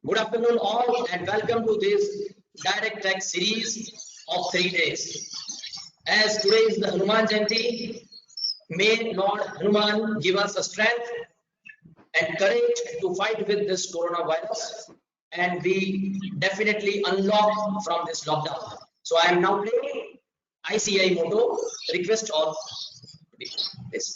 Good afternoon all and welcome to this Direct Tech series of 3 days. As today is the Hanuman Jayanti, may Lord Hanuman give us the strength and courage to fight with this coronavirus and we definitely unlock from this lockdown. So I am now playing ICI motto, request all this.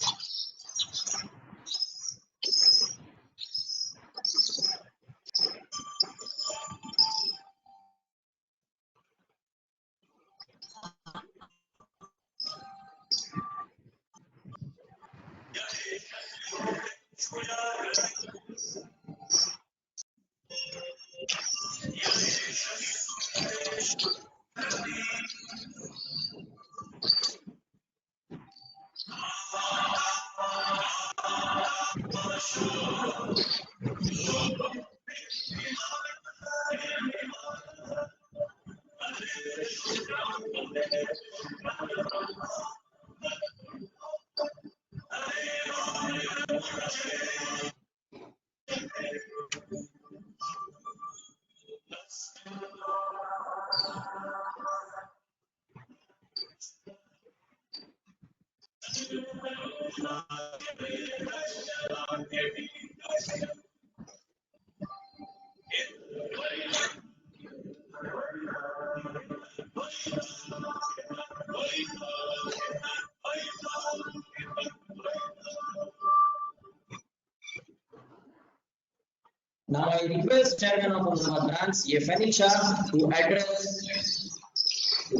Now I request Chairman of Ahmedabad branch, CA Fanil Shah, to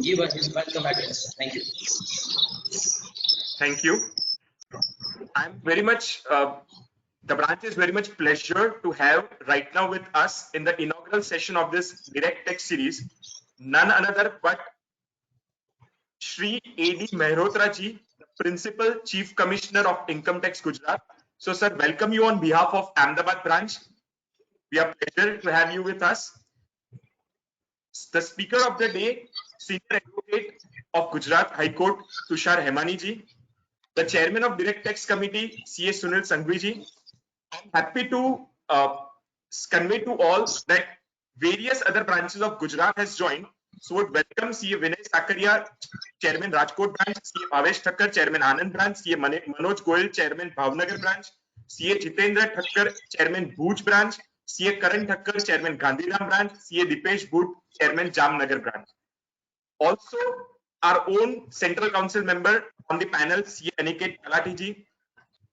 give us his welcome address. Thank you. Thank you. I'm very much, the branch is very much pleasure to have right now with us in the inaugural session of this Direct Tech series, none other but Shri A.D. Mehrotra ji, the Principal Chief Commissioner of Income Tax Gujarat. So sir, welcome you on behalf of Ahmedabad branch. We are pleasure to have you with us. The speaker of the day, Senior Advocate of Gujarat High Court, Tushar Hemani ji. The Chairman of Direct Tax Committee, CA Sunil Sanghvi ji. I'm happy to convey to all that various other branches of Gujarat has joined. So would welcome CA Vinay Sakaria, Chairman Rajkot branch, CA Bhavesh Thakkar, Chairman Anand branch, CA Manoj Goyal, Chairman Bhavnagar branch, CA Jitendra Thakkar, Chairman Bhuj branch, CA Karan Thakkar, Chairman Gandhidham branch, CA Dipesh Bhutt, Chairman Jamnagar branch. Also, our own Central Council member on the panel, CA Aniket Talati ji,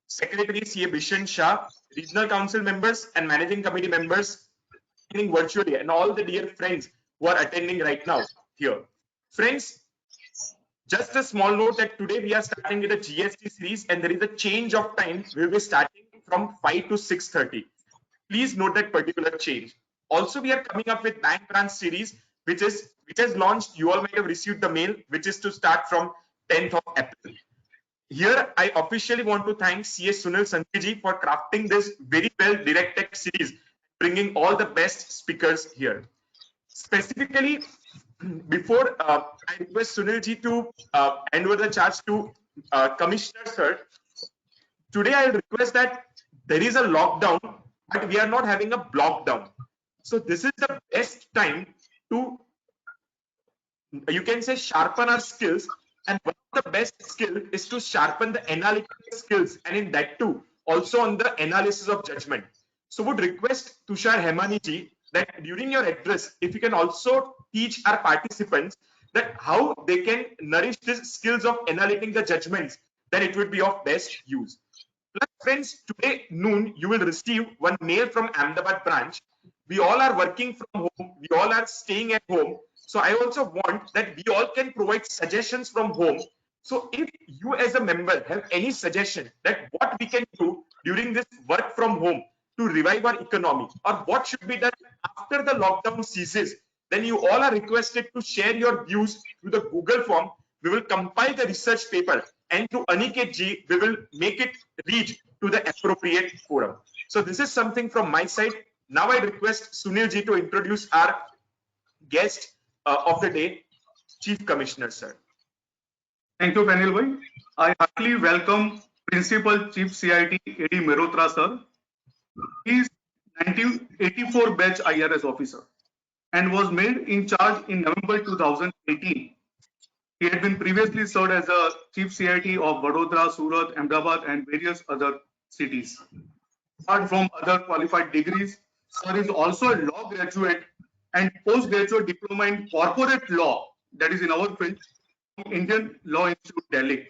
Secretary CA Bishan Shah, Regional Council members and Managing Committee members attending virtually, and all the dear friends who are attending right now here. Friends, just a small note that today we are starting with a GST series and there is a change of time. We will be starting from 5 to 6:30. Please note that particular change. Also, we are coming up with Bank Branch series, which has launched. You all might have received the mail, which is to start from 10th of April. Here, I officially want to thank CA Sunil Sanghvi ji for crafting this very well Direct Tech series, bringing all the best speakers here. Specifically, before I request Sunil ji to hand over the charge to Commissioner sir, today I request that there is a lockdown, but we are not having a blockdown. So this is the best time to, you can say, sharpen our skills. And one of the best skill is to sharpen the analytical skills, and in that too, also on the analysis of judgment. So would request Tushar Hemani ji that during your address, if you can also teach our participants that how they can nourish these skills of analyzing the judgments, then it would be of best use. Plus, friends, today noon, you will receive one mail from Ahmedabad branch. We all are working from home. We all are staying at home. So I also want that we all can provide suggestions from home. So if you as a member have any suggestion that what we can do during this work from home to revive our economy, or what should be done after the lockdown ceases, then you all are requested to share your views through the Google form. We will compile the research paper and through Aniket ji, we will make it reach to the appropriate forum. So this is something from my side. Now I request Sunil ji to introduce our guest of the day, Chief Commissioner, sir. Thank you, Fanil bhai. I heartily welcome Principal Chief CIT A.D. Mehrotra sir. He is 1984 batch IRS officer and was made in charge in November 2018. He had been previously served as a chief CIT of Vadodara, Surat, Ahmedabad, and various other cities. Apart from other qualified degrees, sir is also a law graduate and postgraduate diploma in corporate law, that is in our field, from Indian Law Institute, Delhi.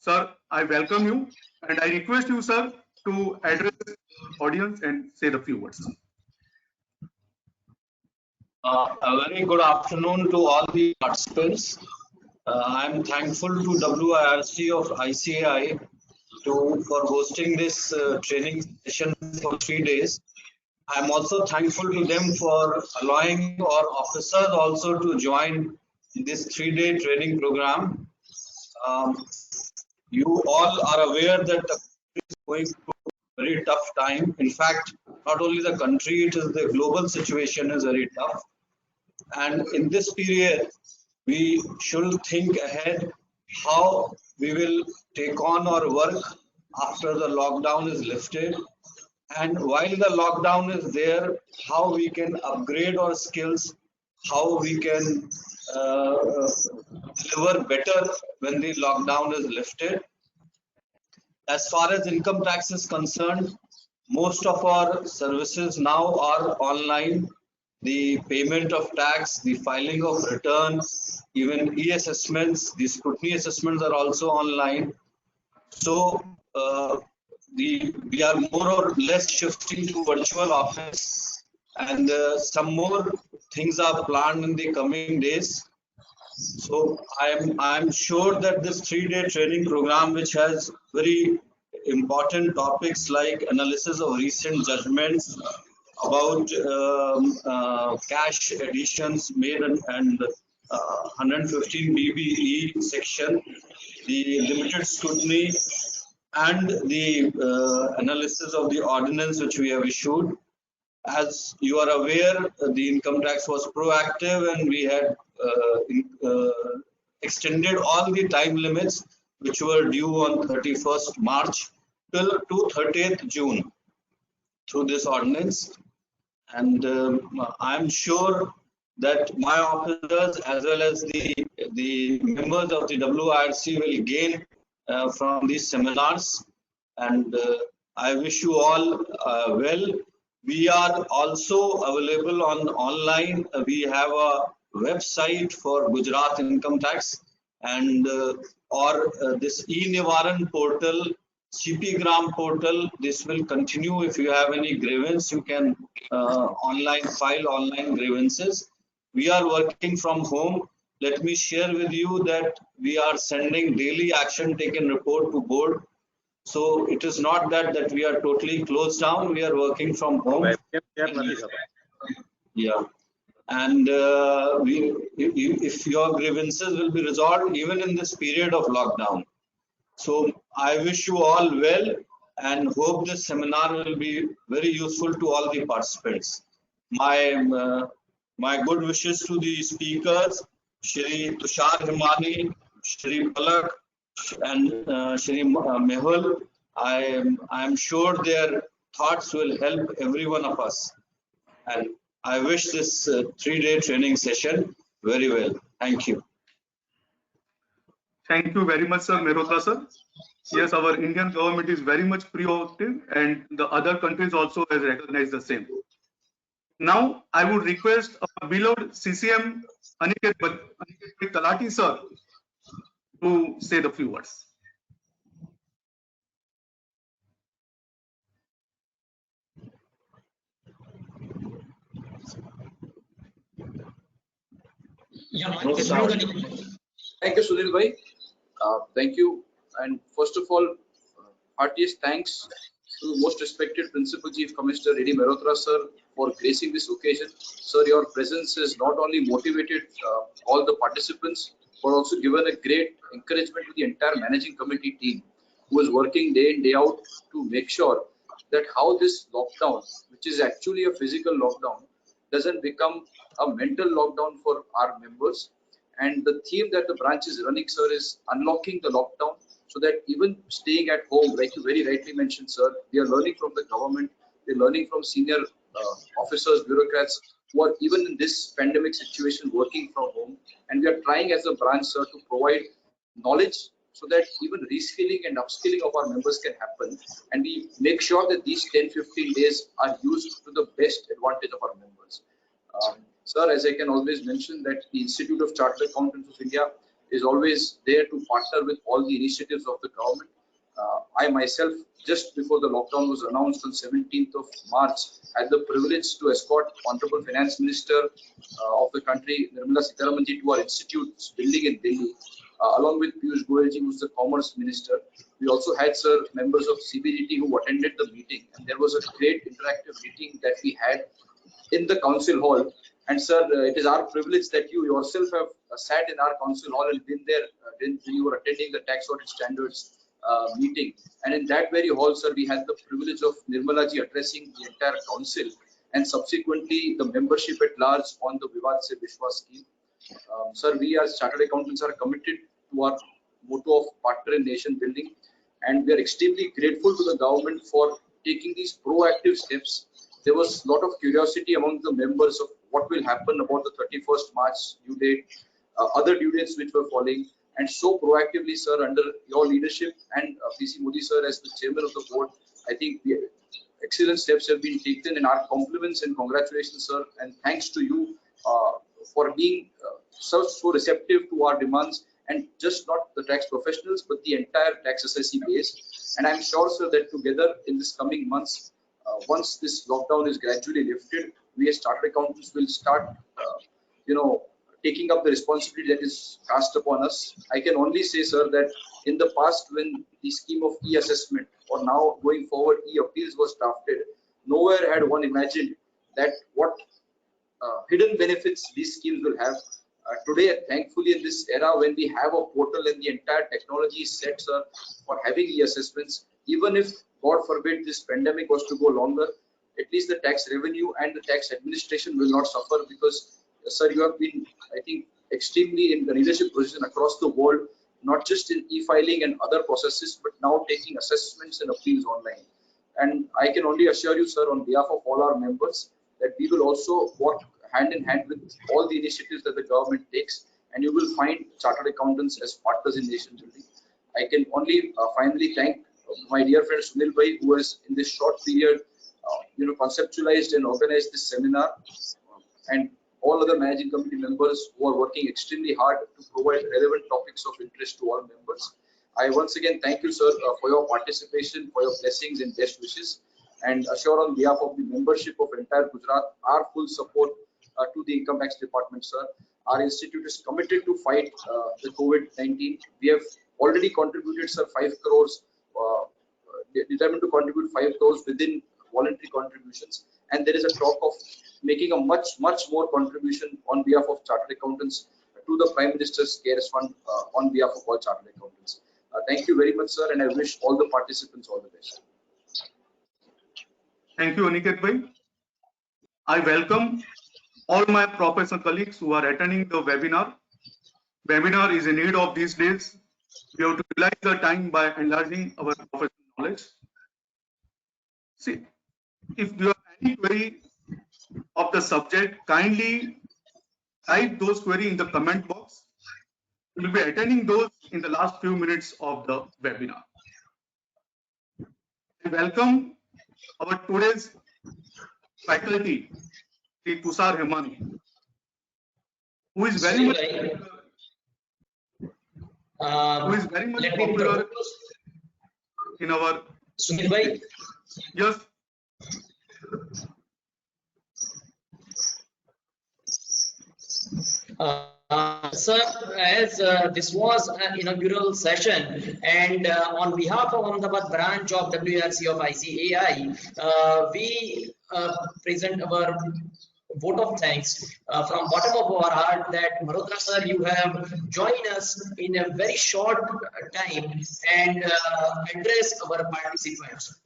Sir, I welcome you and I request you, sir, to address the audience and say the few words. A very good afternoon to all the participants. I'm thankful to WIRC of ICAI for hosting this training session for 3 days. I'm also thankful to them for allowing our officers also to join this 3-day training program. You all are aware that the country is going through a very tough time. In fact, not only the country, it is the global situation is very tough. And in this period, we should think ahead how we will take on our work after the lockdown is lifted. And while the lockdown is there, how we can upgrade our skills, how we can deliver better when the lockdown is lifted. As far as income tax is concerned, most of our services now are online. The payment of tax, the filing of return, even e-assessments, the scrutiny assessments are also online. So we are more or less shifting to virtual office, and some more things are planned in the coming days. So I'm sure that this 3-day training program, which has very important topics like analysis of recent judgments about cash additions made and 115 BBE section, the limited scrutiny, and the analysis of the ordinance which we have issued. As you are aware, the income tax was proactive and we had extended all the time limits which were due on 31st March till to 30th June through this ordinance. And I'm sure that my officers as well as the members of the WIRC will gain from these seminars, and I wish you all well. We are also available on online. We have a website for Gujarat income tax, and or this e-Nivaran portal, CP Gram portal. This will continue. If you have any grievance, you can file online grievances. We are working from home. Let me share with you that we are sending daily action taken report to board. So it is not that we are totally closed down. We are working from home. Yeah, and if your grievances will be resolved even in this period of lockdown. So I wish you all well and hope this seminar will be very useful to all the participants. My good wishes to the speakers, Shri Tushar Himani, Shri Palak, and Shri Mehul. I am sure their thoughts will help every one of us. And I wish this 3-day training session very well. Thank you. Thank you very much, sir, Mehrotra sir. Yes, our Indian government is very much proactive and the other countries also has recognized the same. Now, I would request our beloved CCM Aniket Talati sir to say the few words. Your mic is muted, Aniket. Thank you, Sunil bhai. Thank you. And first of all, heartiest thanks to the most respected Principal Chief Commissioner A.D. Mehrotra sir for gracing this occasion. Sir, your presence has not only motivated all the participants, but also given a great encouragement to the entire managing committee team who is working day in, day out to make sure that how this lockdown, which is actually a physical lockdown, doesn't become a mental lockdown for our members. And the theme that the branch is running, sir, is unlocking the lockdown so that even staying at home, like you very rightly mentioned, sir, we are learning from the government we're learning from senior officers, bureaucrats who are even in this pandemic situation working from home, and we are trying as a branch, sir, to provide knowledge so that even reskilling and upskilling of our members can happen, and we make sure that these 10-15 days are used to the best advantage of our members. Sir, as I can always mention, that the Institute of Chartered Accountants of India is always there to partner with all the initiatives of the government. I myself, just before the lockdown was announced on 17th of March, had the privilege to escort Honorable Finance Minister of the country, Nirmala Sitharaman ji, to our institute's building in Delhi, along with Piyush Goyal ji, who's the Commerce Minister. We also had, sir, members of CBDT who attended the meeting, and there was a great interactive meeting that we had in the council hall. And sir, it is our privilege that you yourself have sat in our council hall and been there when you were attending the tax audit standards meeting. And in that very hall, sir, we had the privilege of Nirmala ji addressing the entire council and subsequently the membership at large on the Vivad Se Vishwas scheme. Sir, we as chartered accountants are committed to our motto of partner in nation building, and we are extremely grateful to the government for taking these proactive steps. There was a lot of curiosity among the members of what will happen about the 31st March due date, other due dates which were falling, and so proactively, sir, under your leadership and PC Modi sir as the chairman of the board, I think excellent steps have been taken, and our compliments and congratulations, sir, and thanks to you for being so receptive to our demands, and just not the tax professionals but the entire tax assessee base. And I'm sure, sir, that together in this coming months, once this lockdown is gradually lifted, we as chartered accountants will start taking up the responsibility that is cast upon us. I can only say, sir, that in the past, when the scheme of e-assessment or now going forward e-appeals was drafted, nowhere had one imagined that what hidden benefits these schemes will have. Today, thankfully, in this era when we have a portal and the entire technology is set, sir, for having e-assessments, even if God forbid this pandemic was to go longer, at least the tax revenue and the tax administration will not suffer, because, sir, you have been, I think, extremely in the leadership position across the world, not just in e-filing and other processes, but now taking assessments and appeals online. And I can only assure you, sir, on behalf of all our members, that we will also work hand in hand with all the initiatives that the government takes, and you will find chartered accountants as partners in nation building. I can only finally thank my dear friend Sunil Bhai, who has in this short period conceptualized and organized this seminar, and all other managing committee members who are working extremely hard to provide relevant topics of interest to all members. I once again thank you, sir, for your participation, for your blessings and best wishes, and assure on behalf of the membership of entire Gujarat our full support to the Income Tax Department, sir. Our institute is committed to fight the COVID-19. We have already contributed, sir, 5 crores, determined to contribute 5 crores within voluntary contributions, and there is a talk of making a much more contribution on behalf of chartered accountants to the Prime Minister's CARES Fund on behalf of all chartered accountants. Thank you very much, sir, and I wish all the participants all the best. Thank you, Aniket Bhai. I welcome all my professional colleagues who are attending the webinar. Webinar is in need of these days. We have to utilize the time by enlarging our professional knowledge. See, if you have any query of the subject, kindly type those queries in the comment box. We will be attending those in the last few minutes of the webinar. I welcome our today's faculty, Sri Tushar Hemani, who is very much popular in our. Sunil Bhai. Yes. Sir, as this was an inaugural session, and on behalf of Ahmedabad branch of WRC of ICAI, we present our vote of thanks from bottom of our heart that Malhotra sir, you have joined us in a very short time and address our participants.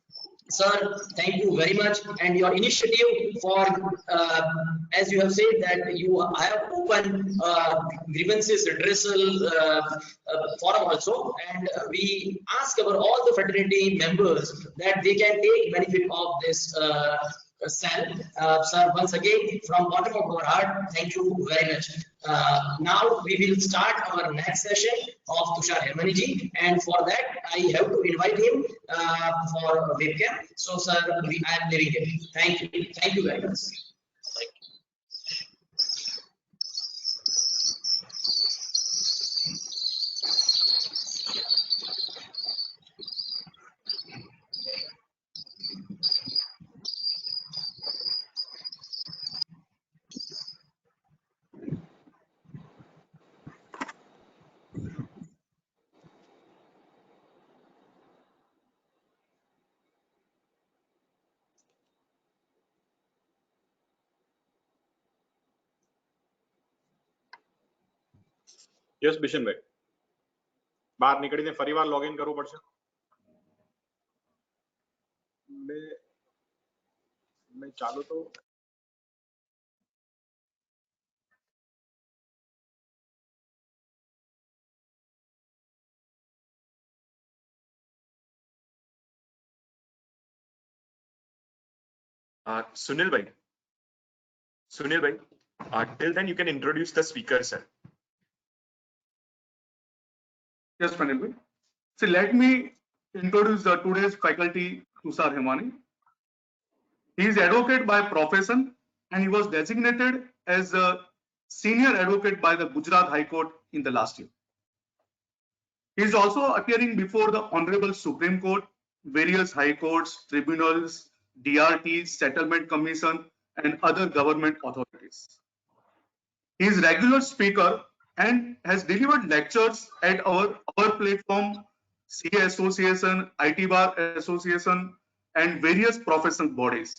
Sir, thank you very much, and your initiative for, as you have said that you have open grievances redressal forum also, and we ask our all the fraternity members that they can take benefit of this cell. Sir, once again, from bottom of our heart, thank you very much. Now we will start our next session of Tushar Hermaniji, and for that I have to invite him for webcam. So, sir, I am leaving it. Thank you very much. Yes Bishanbhai, બહાર નીકળીને ફરીવાર login કરવું પડશે. મેં ચાલુ તો Sunilbhai, till then you can introduce the speaker, sir. Yes, Pranil. So let me introduce today's faculty, Tushar Hermani. He is advocate by profession and he was designated as a senior advocate by the Gujarat High Court in the last year. He is also appearing before the Honorable Supreme Court, various high courts, tribunals, DRT, Settlement Commission, and other government authorities. He is regular speaker and has delivered lectures at our platform, CA Association, IT Bar Association, and various professional bodies.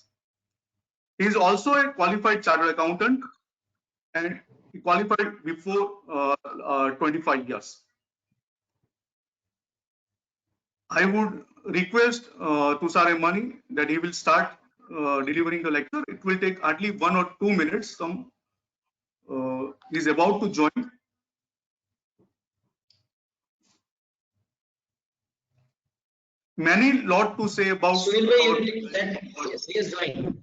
He is also a qualified chartered accountant and he qualified before 25 years. I would request Tushar Hermani that he will start delivering the lecture. It will take hardly 1 or 2 minutes. He is about to join. Many lot to say about. Yes, he is joined.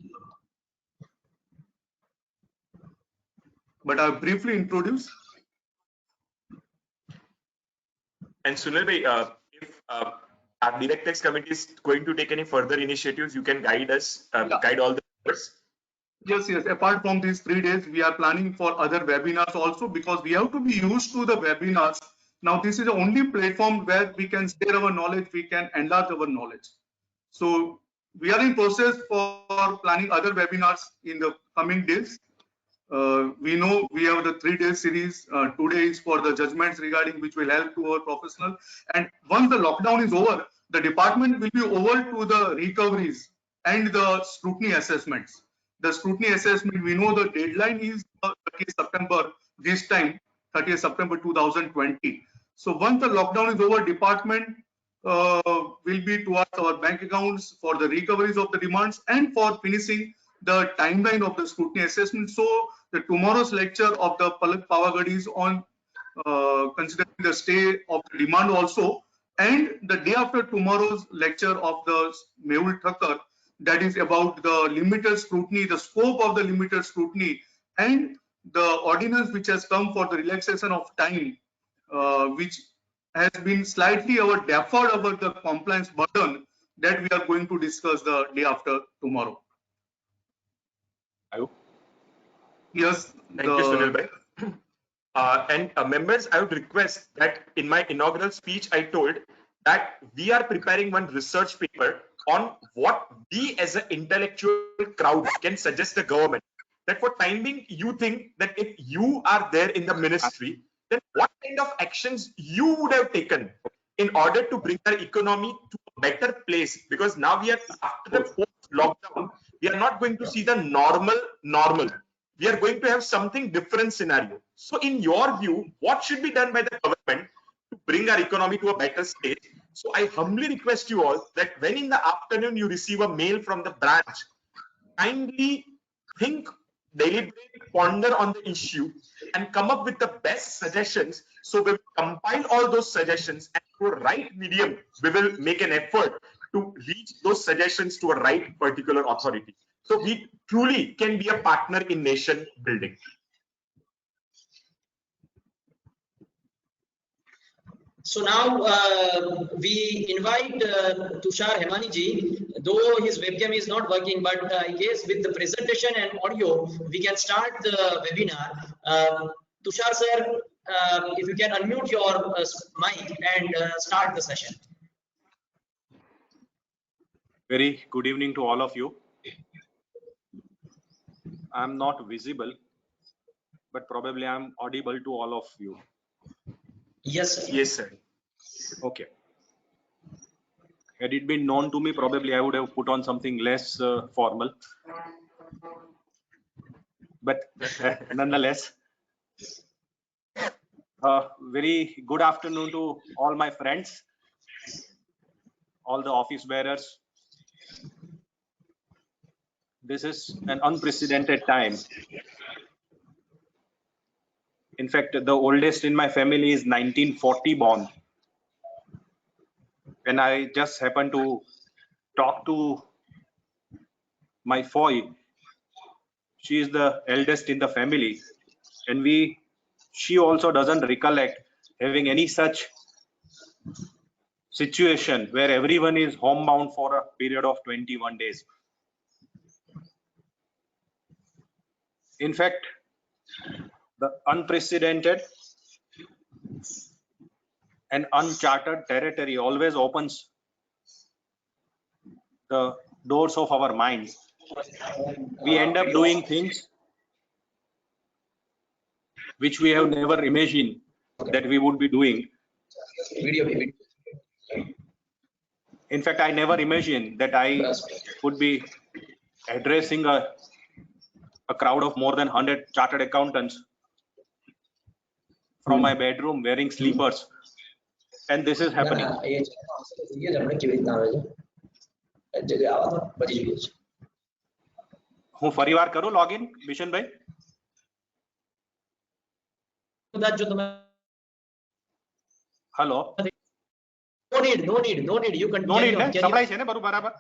But I'll briefly introduce. And Sunilbhai, if our DirectX committee is going to take any further initiatives, you can guide us, guide all the members. Yes. Apart from these 3 days, we are planning for other webinars also because we have to be used to the webinars. Now, this is the only platform where we can share our knowledge, we can enlarge our knowledge. So we are in process for planning other webinars in the coming days. We know we have the 3-day series. Today is for the judgments regarding which will help to our professional. And once the lockdown is over, the department will be over to the recoveries and the scrutiny assessments. The scrutiny assessment, we know the deadline is 30th September this time, 30th September 2020. So once the lockdown is over, department will be towards our bank accounts for the recoveries of the demands and for finishing the timeline of the scrutiny assessment. So the tomorrow's lecture of the Palak Pavagadi is on considering the stay of the demand also, and the day after tomorrow's lecture of the Mehul Thakkar, that is about the limited scrutiny, the scope of the limited scrutiny, and the ordinance which has come for the relaxation of time, which has been slightly deferred over the compliance burden, that we are going to discuss the day after tomorrow. Yes. Thank you, Sunilbhai. And members, I would request that in my inaugural speech, I told that we are preparing one research paper on what we as an intellectual crowd can suggest the government. That for time being, you think that if you are there in the ministry, then what kind of actions you would have taken in order to bring our economy to a better place? Because now we are after the post-lockdown, we are not going to see the normal. We are going to have something different scenario. So in your view, what should be done by the government to bring our economy to a better state So I humbly request you all that when in the afternoon you receive a mail from the branch, kindly think, deliberate, ponder on the issue and come up with the best suggestions. So we will compile all those suggestions and to a right medium, we will make an effort to reach those suggestions to a right particular authority. So we truly can be a partner in nation building. So now we invite Tushar Hemani ji, though his webcam is not working, but I guess with the presentation and audio, we can start the webinar. Tushar sir, if you can unmute your mic and start the session. Very good evening to all of you. I'm not visible, but probably I'm audible to all of you. Yes, sir. Yes, sir. Okay. Had it been known to me, probably I would have put on something less formal. But nonetheless, very good afternoon to all my friends, all the office bearers. This is an unprecedented time. In fact, the oldest in my family is 1940 born. And I just happened to talk to my foy. She is the eldest in the family. And she also doesn't recollect having any such situation where everyone is homebound for a period of 21 days. In fact, the unprecedented and uncharted territory always opens the doors of our minds. We end up doing things which we have never imagined that we would be doing. In fact, I never imagined that I would be addressing a crowd of more than 100 chartered accountants from my bedroom wearing sleepers. And this is happening. હું ફરીવાર કરું login બિશનભાઈ? Hello. No need. You can. No need. સંભળાય છે ને બરાબર?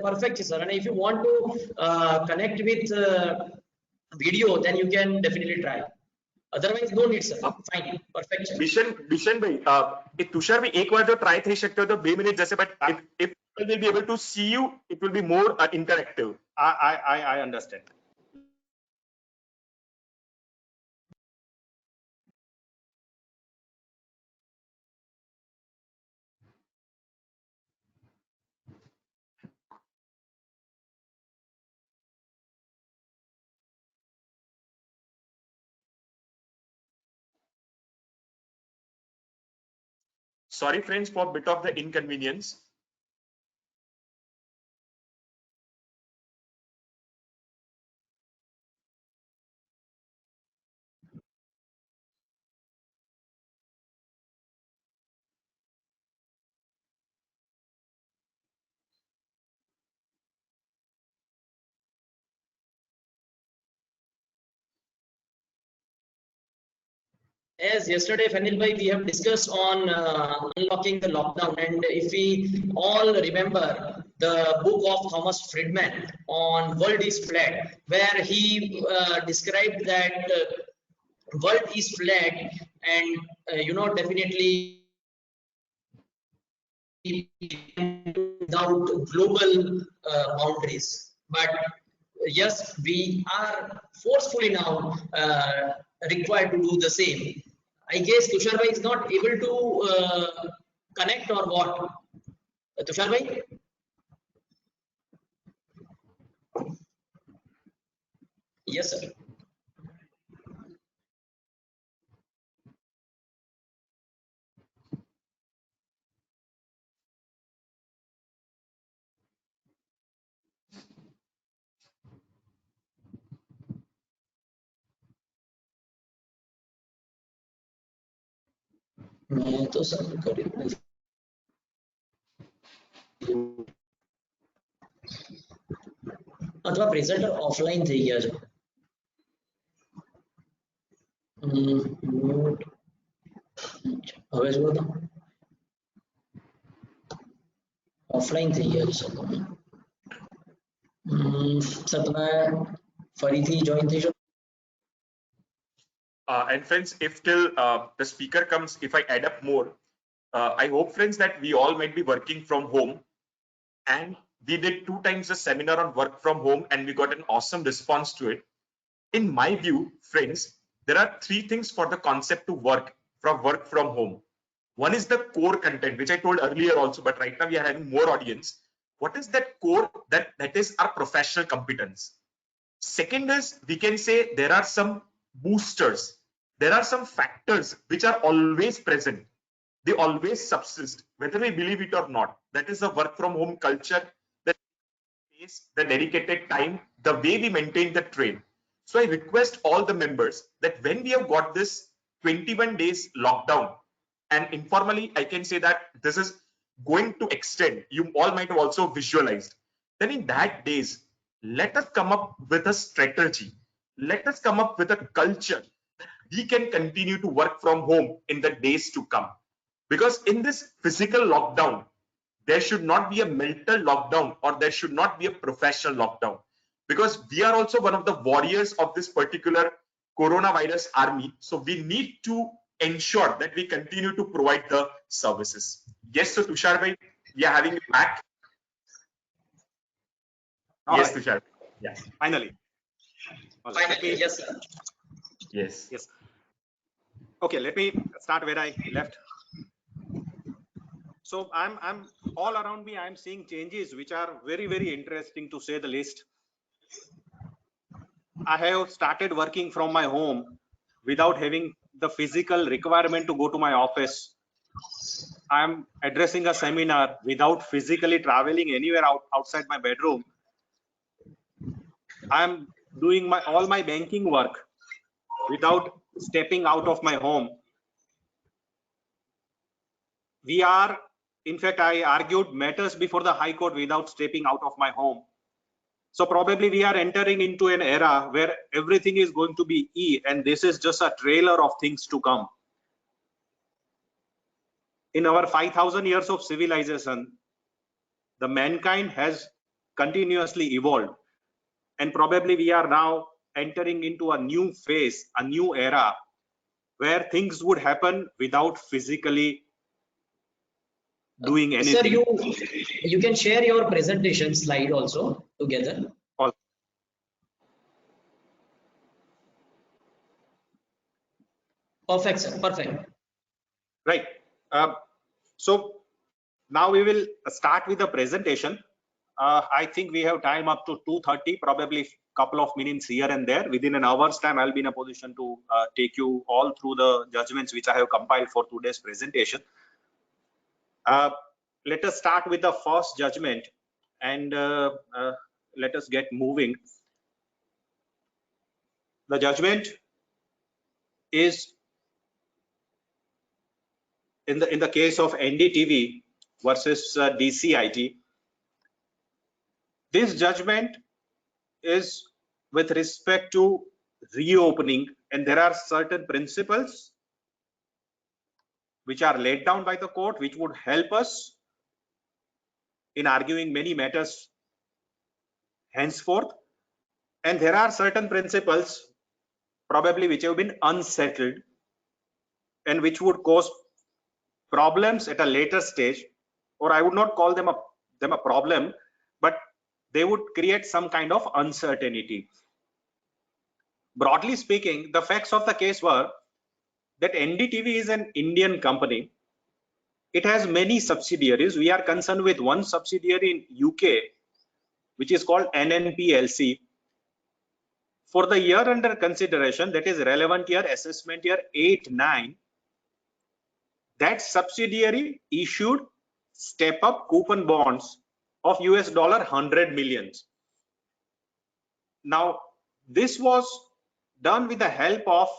Perfect, sir. And if you want to connect with video, then you can definitely try. Otherwise, no need, sir. Fine. Perfect. Bishan bhai, Tushar bhai, एक बार जो try થઈ શકતો તો 2 minutes जैसे, but if people will be able to see you, it will be more interactive. I understand. Sorry friends for a bit of the inconvenience. As yesterday, Fanil bhai, we have discussed on unlocking the lockdown, and if we all remember the book of Thomas Friedman on World is Flat, where he described that world is flat, and definitely without global boundaries. But yes, we are forcefully now required to do the same. I guess Tushar bhai is not able to connect or what? Tushar bhai? Yes, sir. मैं तो सब कर અથવા presenter offline થઈ ગયા છે. Mute. હવે જુઓ તો ઓફલાઈન થઈ ગયા છે સર તમે. સર તમે ફરીથી જોઈન થઈ શકો. And friends, if till the speaker comes, if I add up more, I hope friends that we all might be working from home, and we did 2 times a seminar on work from home and we got an awesome response to it. In my view, friends, there are 3 things for the concept to work from home. One is the core content, which I told earlier also, but right now we are having more audience. What is that core? That is our professional competence. Second is, we can say there are some boosters. There are some factors which are always present. They always subsist, whether we believe it or not. That is the work from home culture, the space, the dedicated time, the way we maintain the train. So I request all the members that when we have got this 21 days lockdown, and informally I can say that this is going to extend, you all might have also visualized, then in that days, let us come up with a strategy. Let us come up with a culture that we can continue to work from home in the days to come. Because in this physical lockdown, there should not be a mental lockdown or there should not be a professional lockdown. Because we are also one of the warriors of this particular coronavirus army. So we need to ensure that we continue to provide the services. Yes, so Tushar bhai, we are having you back. All Yes, right. Tushar. Yeah. Finally. All right. Finally, yes, sir. Yes. Yes. Okay, let me start where I left. So I'm all around me, I'm seeing changes which are very, very interesting to say the least. I have started working from my home without having the physical requirement to go to my office. I'm addressing a seminar without physically traveling anywhere outside my bedroom. I'm doing all my banking work without stepping out of my home. We are, in fact, I argued matters before the High Court without stepping out of my home. So probably we are entering into an era where everything is going to be E, and this is just a trailer of things to come. In our 5,000 years of civilization, the mankind has continuously evolved, and probably we are now entering into a new phase, a new era, where things would happen without physically doing anything. Sir, you can share your presentation slide also together. Perfect, sir. Perfect. Right. So now we will start with the presentation. I think we have time up to 2:30, probably couple of minutes here and there. Within an hour's time, I'll be in a position to take you all through the judgments which I have compiled for today's presentation. Let us start with the first judgment and let us get moving. The judgment is in the case of NDTV versus DCIT. This judgment is with respect to reopening, and there are certain principles which are laid down by the court which would help us in arguing many matters henceforth, and there are certain principles probably which have been unsettled and which would cause problems at a later stage, or I would not call them a problem, but they would create some kind of uncertainty. Broadly speaking, the facts of the case were that NDTV is an Indian company. It has many subsidiaries. We are concerned with one subsidiary in UK, which is called NNPLC. For the year under consideration, that is relevant year, assessment year 8-9, that subsidiary issued step-up coupon bonds of $100 million. Now, this was done with the help of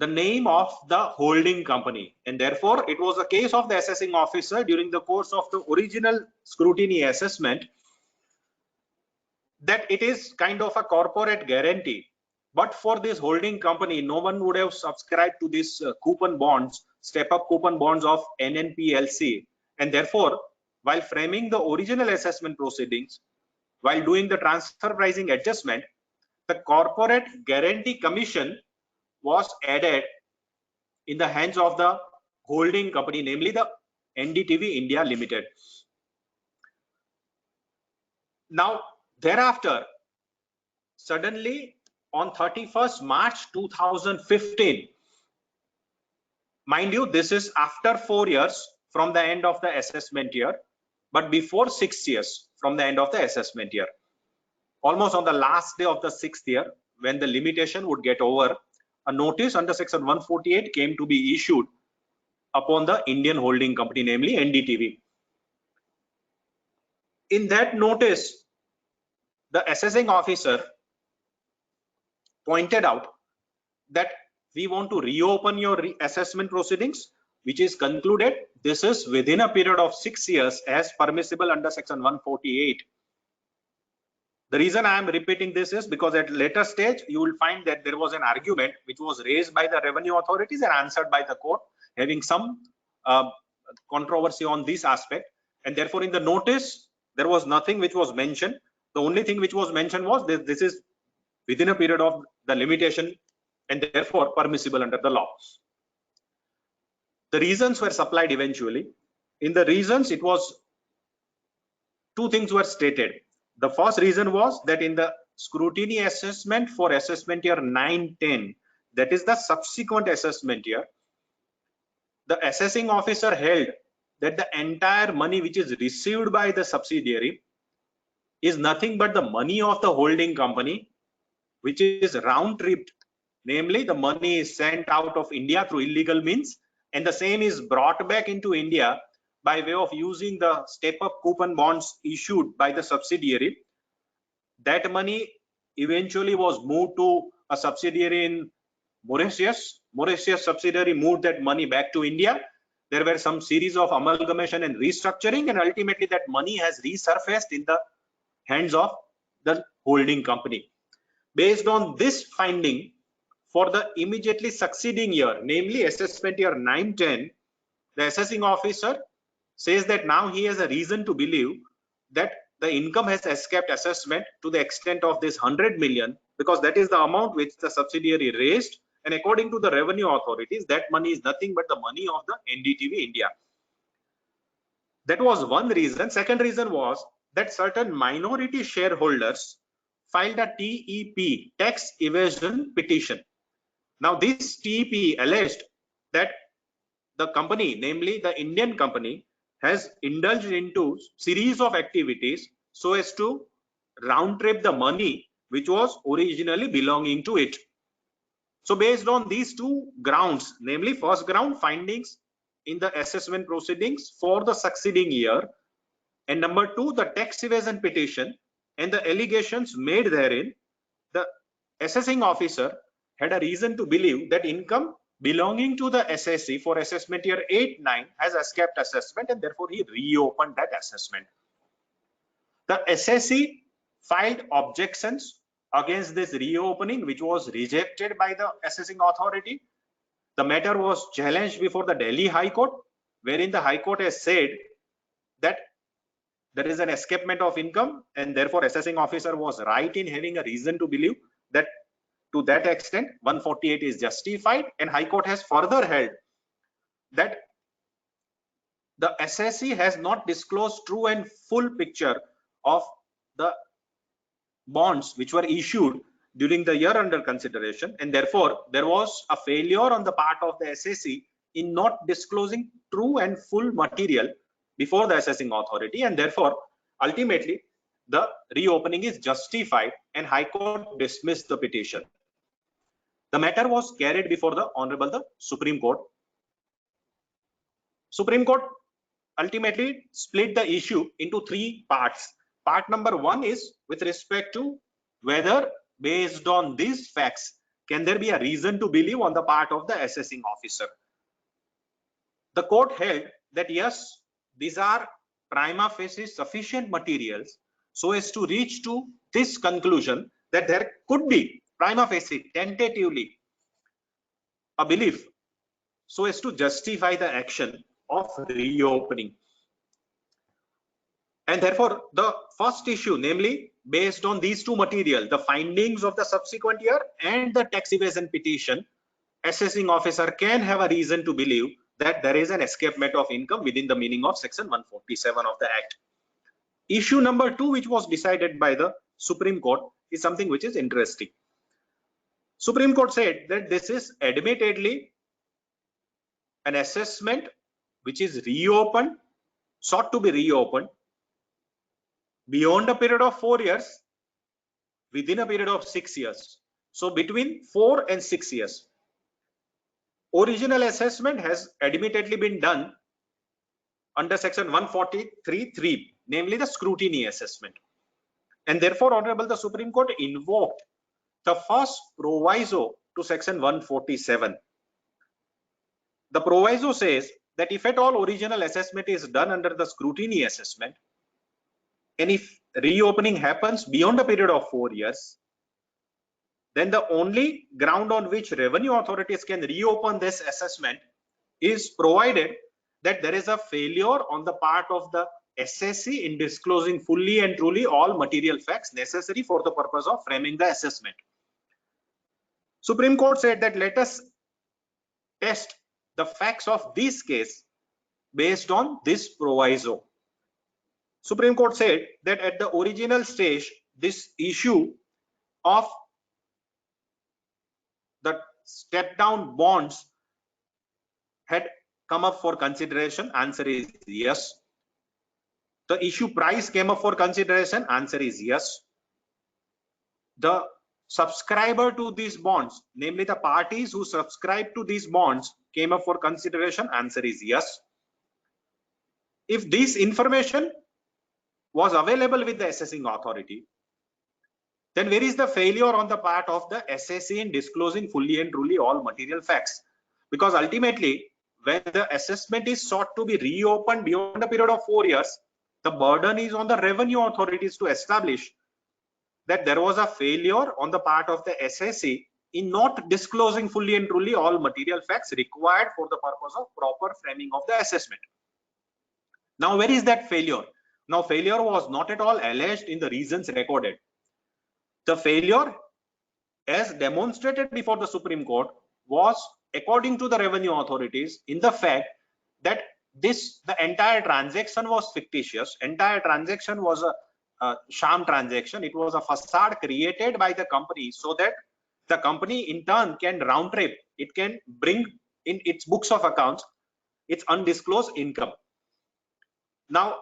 the name of the holding company, and therefore it was a case of the assessing officer during the course of the original scrutiny assessment that it is kind of a corporate guarantee. But for this holding company, no one would have subscribed to this coupon bonds, step-up coupon bonds of NNPLC. And therefore, while framing the original assessment proceedings, while doing the transfer pricing adjustment, the corporate guarantee commission was added in the hands of the holding company, namely the NDTV India Limited. Now, thereafter, suddenly on 31st March 2015, mind you, this is after 4 years from the end of the assessment year, but before 6 years from the end of the assessment year. Almost on the last day of the 6th year, when the limitation would get over, a notice under section 148 came to be issued upon the Indian holding company, namely NDTV. In that notice, the assessing officer pointed out that we want to reopen your assessment proceedings, which is concluded. This is within a period of 6 years as permissible under section 148. The reason I am repeating this is because at later stage, you will find that there was an argument which was raised by the revenue authorities and answered by the court, having some controversy on this aspect. And therefore, in the notice, there was nothing which was mentioned. The only thing which was mentioned was this is within a period of the limitation and therefore permissible under the law. The reasons were supplied eventually. In the reasons, it was two things were stated. The first reason was that in the scrutiny assessment for assessment year 9-10, that is the subsequent assessment year, the assessing officer held that the entire money which is received by the subsidiary is nothing but the money of the holding company, which is round tripped. Namely, the money is sent out of India through illegal means, and the same is brought back into India by way of using the step-up coupon bonds issued by the subsidiary. That money eventually was moved to a subsidiary in Mauritius. Mauritius subsidiary moved that money back to India. There were some series of amalgamation and restructuring, and ultimately that money has resurfaced in the hands of the holding company. Based on this finding, for the immediately succeeding year, namely assessment year 9-10, the assessing officer says that now he has a reason to believe that the income has escaped assessment to the extent of this 100 million, because that is the amount which the subsidiary raised, and according to the revenue authorities, that money is nothing but the money of the NDTV India. That was one reason. Second reason was that certain minority shareholders filed a TEP, tax evasion petition. Now this TEP alleged that the company, namely the Indian company, has indulged into series of activities so as to round trip the money which was originally belonging to it. So based on these two grounds, namely first ground, findings in the assessment proceedings for the succeeding year, and number two, the tax evasion petition and the allegations made therein, the assessing officer had a reason to believe that income belonging to the SSC for assessment year 8-9 has escaped assessment, and therefore he reopened that assessment. The SSC filed objections against this reopening, which was rejected by the assessing authority. The matter was challenged before the Delhi High Court, wherein the High Court has said that there is an escapement of income, and therefore assessing officer was right in having a reason to believe that to that extent 148 is justified. And High Court has further held that the SSC has not disclosed true and full picture of the bonds which were issued during the year under consideration, and therefore there was a failure on the part of the SSC in not disclosing true and full material before the assessing authority, and therefore ultimately the reopening is justified and High Court dismissed the petition. The matter was carried before the Honorable Supreme Court. Supreme Court ultimately split the issue into three parts. Part number one is with respect to whether based on these facts can there be a reason to believe on the part of the assessing officer? The court held that yes, these are prima facie sufficient materials so as to reach to this conclusion that there could be prima facie tentatively a belief so as to justify the action of reopening. And therefore, the first issue, namely based on these two materials, the findings of the subsequent year and the tax evasion petition, assessing officer can have a reason to believe that there is an escapement of income within the meaning of section 147 of the Act. Issue number 2, which was decided by the Supreme Court, is something which is interesting. Supreme Court said that this is admittedly an assessment which is reopened, sought to be reopened beyond a period of 4 years, within a period of 6 years. So between 4 and 6 years. Original assessment has admittedly been done under section 143(3), namely the scrutiny assessment. And therefore, Honorable the Supreme Court invoked the first proviso to section 147. The proviso says that if at all original assessment is done under the scrutiny assessment, and if reopening happens beyond a period of 4 years, then the only ground on which revenue authorities can reopen this assessment is provided that there is a failure on the part of the SSC in disclosing fully and truly all material facts necessary for the purpose of framing the assessment. Supreme Court said that let us test the facts of this case based on this proviso. Supreme Court said that at the original stage, this issue of the step down bonds had come up for consideration. Answer is yes. The issue price came up for consideration. Answer is yes. The subscriber to these bonds, namely the parties who subscribe to these bonds, came up for consideration. Answer is yes. If this information was available with the assessing authority, then where is the failure on the part of the SSC in disclosing fully and truly all material facts? Because ultimately, when the assessment is sought to be reopened beyond a period of 4 years, the burden is on the revenue authorities to establish that there was a failure on the part of the SSC in not disclosing fully and truly all material facts required for the purpose of proper framing of the assessment. Now, where is that failure? Now, failure was not at all alleged in the reasons recorded. The failure, as demonstrated before the Supreme Court, was, according to the revenue authorities, in the fact that the entire transaction was fictitious. Entire transaction was a sham transaction. It was a facade created by the company so that the company in turn can round trip. It can bring in its books of accounts its undisclosed income. Now,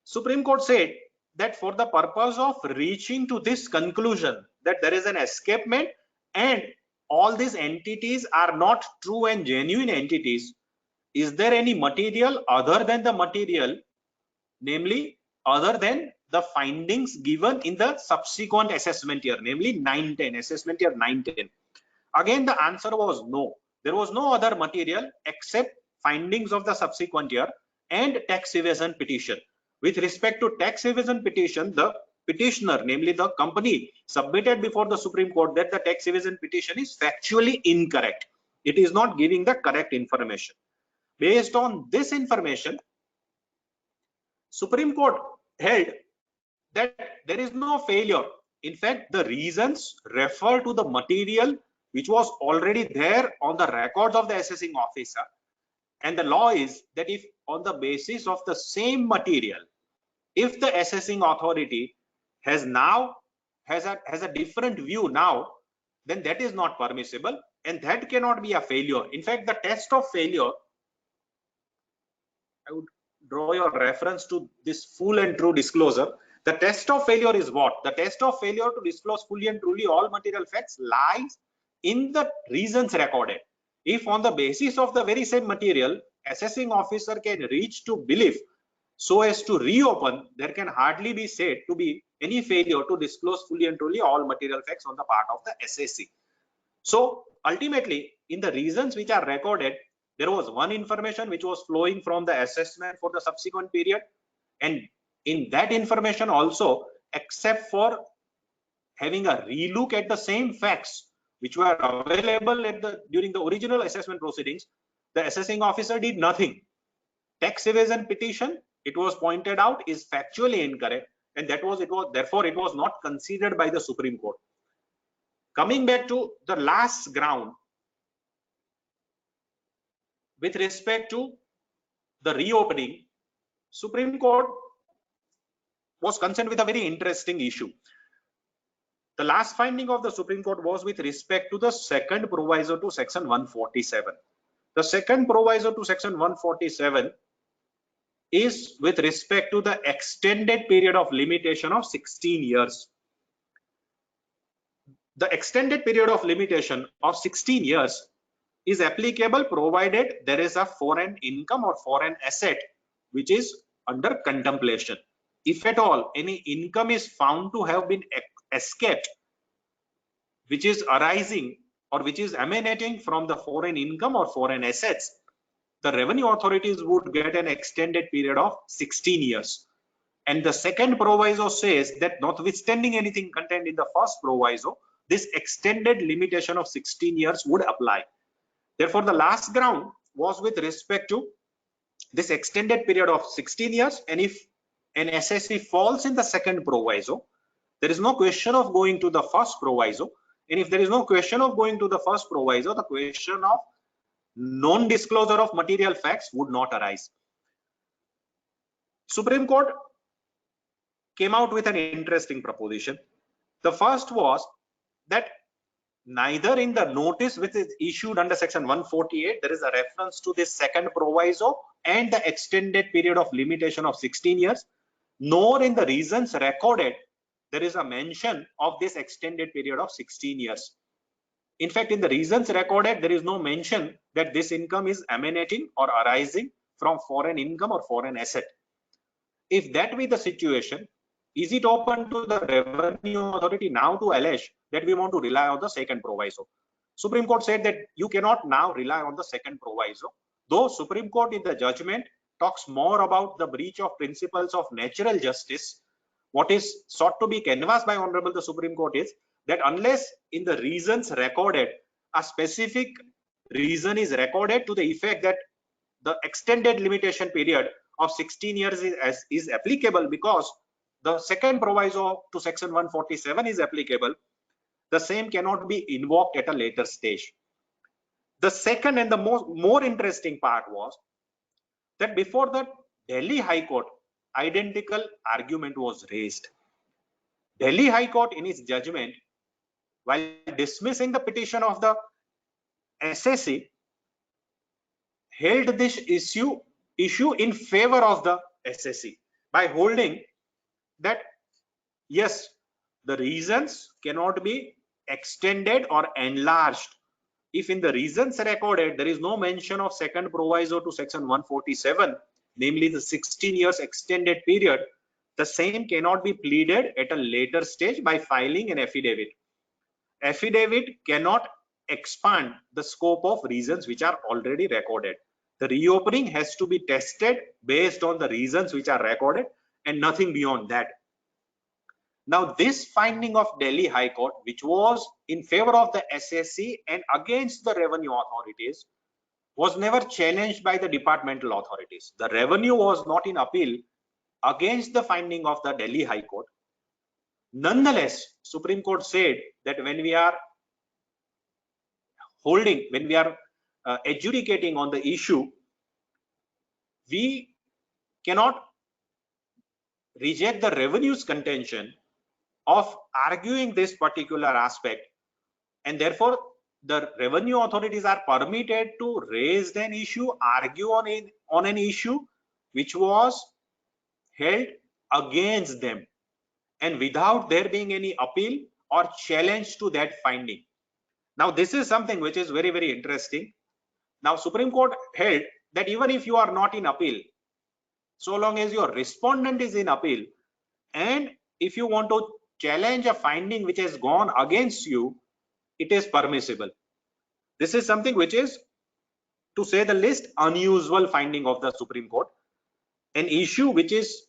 Supreme Court said that for the purpose of reaching to this conclusion that there is an escapement and all these entities are not true and genuine entities, is there any material other than the material, namely other than the findings given in the subsequent assessment year, namely 9-10, assessment year 9-10? Again, the answer was no. There was no other material except findings of the subsequent year and tax evasion petition. With respect to tax evasion petition, the petitioner, namely the company, submitted before the Supreme Court that the tax evasion petition is factually incorrect. It is not giving the correct information. Based on this information, Supreme Court held that there is no failure. In fact, the reasons refer to the material which was already there on the records of the assessing officer. And the law is that if on the basis of the same material, if the assessing authority has a different view now, then that is not permissible and that cannot be a failure. In fact, the test of failure, I would draw your reference to this full and true disclosure. The test of failure is what? The test of failure to disclose fully and truly all material facts lies in the reasons recorded. If on the basis of the very same material, assessing officer can reach to belief so as to reopen, there can hardly be said to be any failure to disclose fully and truly all material facts on the part of the SSC. So ultimately, in the reasons which are recorded, there was one information which was flowing from the assessment for the subsequent period, and in that information also, except for having a relook at the same facts which were available at during the original assessment proceedings, the assessing officer did nothing. Tax evasion petition, it was pointed out, is factually incorrect, and therefore it was not considered by the Supreme Court. Coming back to the last ground with respect to the reopening, Supreme Court was concerned with a very interesting issue. The last finding of the Supreme Court was with respect to the second proviso to section 147. The second proviso to section 147 is with respect to the extended period of limitation of 16 years. The extended period of limitation of 16 years is applicable provided there is a foreign income or foreign asset which is under contemplation. If at all any income is found to have been escaped, which is arising or which is emanating from the foreign income or foreign assets, the revenue authorities would get an extended period of 16 years. And the second proviso says that notwithstanding anything contained in the first proviso, this extended limitation of 16 years would apply. Therefore, the last ground was with respect to this extended period of 16 years. And if an SSC falls in the second proviso, there is no question of going to the first proviso. And if there is no question of going to the first proviso, the question of non-disclosure of material facts would not arise. Supreme Court came out with an interesting proposition. The first was that neither in the notice which is issued under section 148 there is a reference to this second proviso and the extended period of limitation of 16 years, nor in the reasons recorded there is a mention of this extended period of 16 years. In fact, in the reasons recorded, there is no mention that this income is emanating or arising from foreign income or foreign asset. If that be the situation, is it open to the revenue authority now to allege that we want to rely on the second proviso? Supreme Court said that you cannot now rely on the second proviso, though Supreme Court in the judgment talks more about the breach of principles of natural justice. What is sought to be canvassed by Honorable the Supreme Court is that unless in the reasons recorded, a specific reason is recorded to the effect that the extended limitation period of 16 years is applicable because the second proviso to section 147 is applicable, the same cannot be invoked at a later stage. The second and the more interesting part was that before the Delhi High Court, identical argument was raised. Delhi High Court in its judgment, while dismissing the petition of the SSC, held this issue in favor of the SSC by holding that yes, the reasons cannot be extended or enlarged if in the reasons recorded there is no mention of second proviso to section 147, namely the 16 years extended period. The same cannot be pleaded at a later stage by filing an affidavit. Affidavit cannot expand the scope of reasons which are already recorded. The reopening has to be tested based on the reasons which are recorded and nothing beyond that. Now, this finding of Delhi High Court, which was in favor of the SSC and against the revenue authorities, was never challenged by the departmental authorities. The revenue was not in appeal against the finding of the Delhi High Court. Nonetheless, Supreme Court said that when we are adjudicating on the issue, we cannot reject the revenue's contention of arguing this particular aspect, and therefore the revenue authorities are permitted to raise an issue, argue on an issue which was held against them, and without there being any appeal or challenge to that finding. Now, this is something which is very, very interesting. Now, Supreme Court held that even if you are not in appeal, so long as your respondent is in appeal, and if you want to challenge a finding which has gone against you, it is permissible. This is something which is, to say the least, unusual finding of the Supreme Court. An issue which is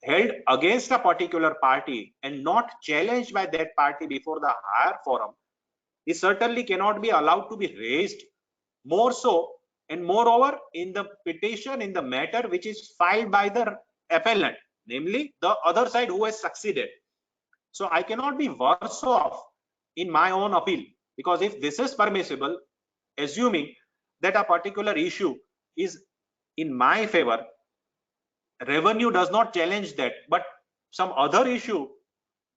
held against a particular party and not challenged by that party before the higher forum, it certainly cannot be allowed to be raised, more so and moreover in the petition, in the matter which is filed by the appellant, namely the other side who has succeeded. So I cannot be worse off in my own appeal, because if this is permissible, assuming that a particular issue is in my favor, revenue does not challenge that, but some other issue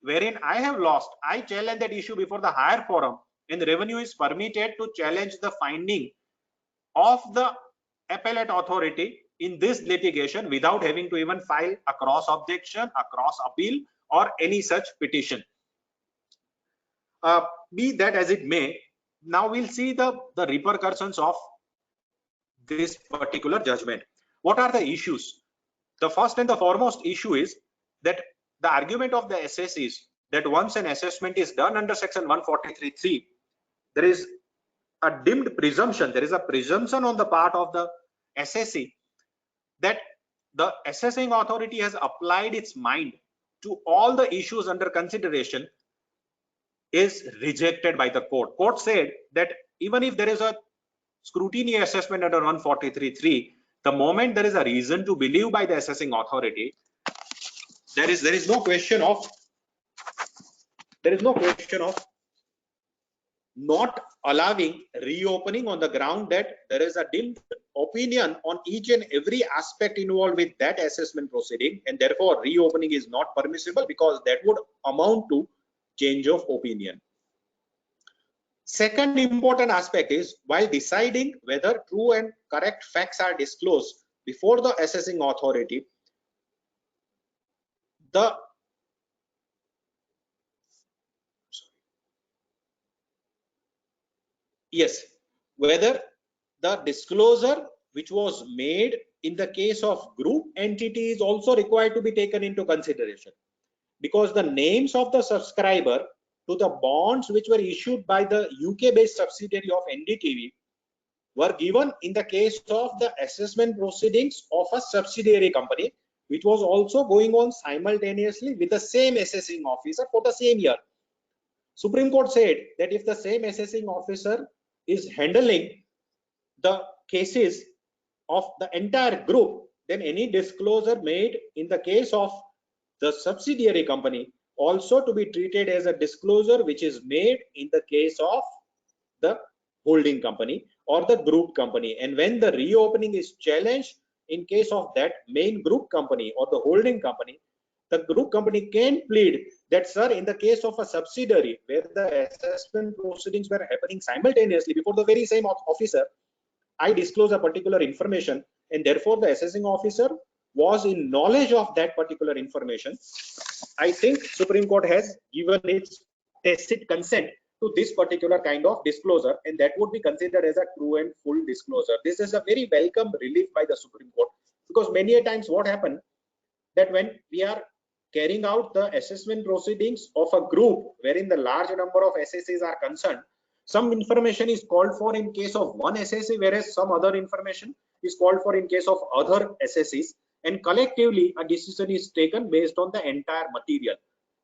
wherein I have lost, I challenge that issue before the higher forum, and revenue is permitted to challenge the finding of the appellate authority in this litigation without having to even file a cross objection, a cross appeal, or any such petition. Be that as it may, now we'll see the repercussions of this particular judgment. What are the issues? The first and the foremost issue is that the argument of the SS is that once an assessment is done under section 143(3), there is a dimmed presumption, there is a presumption on the part of the SSC that the assessing authority has applied its mind to all the issues under consideration is rejected by the court. Court said that even if there is a scrutiny assessment under 143(3), the moment there is a reason to believe by the assessing authority, there is no question of not allowing reopening on the ground that there is a dimmed opinion on each and every aspect involved with that assessment proceeding, and therefore reopening is not permissible because that would amount to change of opinion. Second important aspect is, while deciding whether true and correct facts are disclosed before the assessing authority, whether the disclosure which was made in the case of group entity is also required to be taken into consideration, because the names of the subscriber to the bonds which were issued by the UK-based subsidiary of NDTV were given in the case of the assessment proceedings of a subsidiary company, which was also going on simultaneously with the same assessing officer for the same year. Supreme Court said that if the same assessing officer is handling the cases of the entire group, then any disclosure made in the case of the subsidiary company also to be treated as a disclosure which is made in the case of the holding company or the group company. And when the reopening is challenged in case of that main group company or the holding company, the group company can plead that, sir, in the case of a subsidiary where the assessment proceedings were happening simultaneously before the very same officer, I disclose a particular information, and therefore the assessing officer was in knowledge of that particular information. I think Supreme Court has given its tacit consent to this particular kind of disclosure, and that would be considered as a true and full disclosure. This is a very welcome relief by the Supreme Court, because many a times what happened that when we are carrying out the assessment proceedings of a group wherein the large number of SSAs are concerned, some information is called for in case of one SSA, whereas some other information is called for in case of other SSAs, and collectively a decision is taken based on the entire material.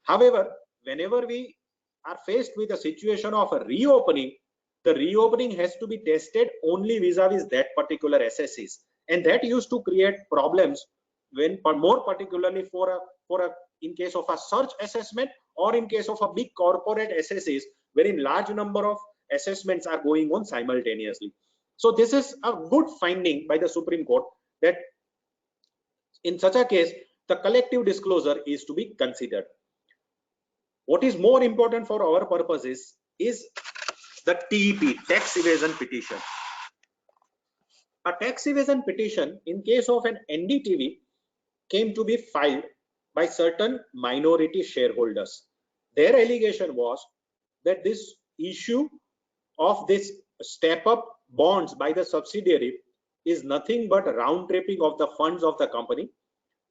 However, whenever we are faced with a situation of a reopening, the reopening has to be tested only vis-a-vis that particular SSAs, and that used to create problems when, more particularly for a in case of a search assessment or in case of a big corporate SSAs wherein large number of assessments are going on simultaneously. So this is a good finding by the Supreme Court that in such a case the collective disclosure is to be considered. What is more important for our purposes is the TEP, tax evasion petition. A tax evasion petition in case of an NDTV came to be filed by certain minority shareholders. Their allegation was that this issue of this step-up bonds by the subsidiary is nothing but round tripping of the funds of the company,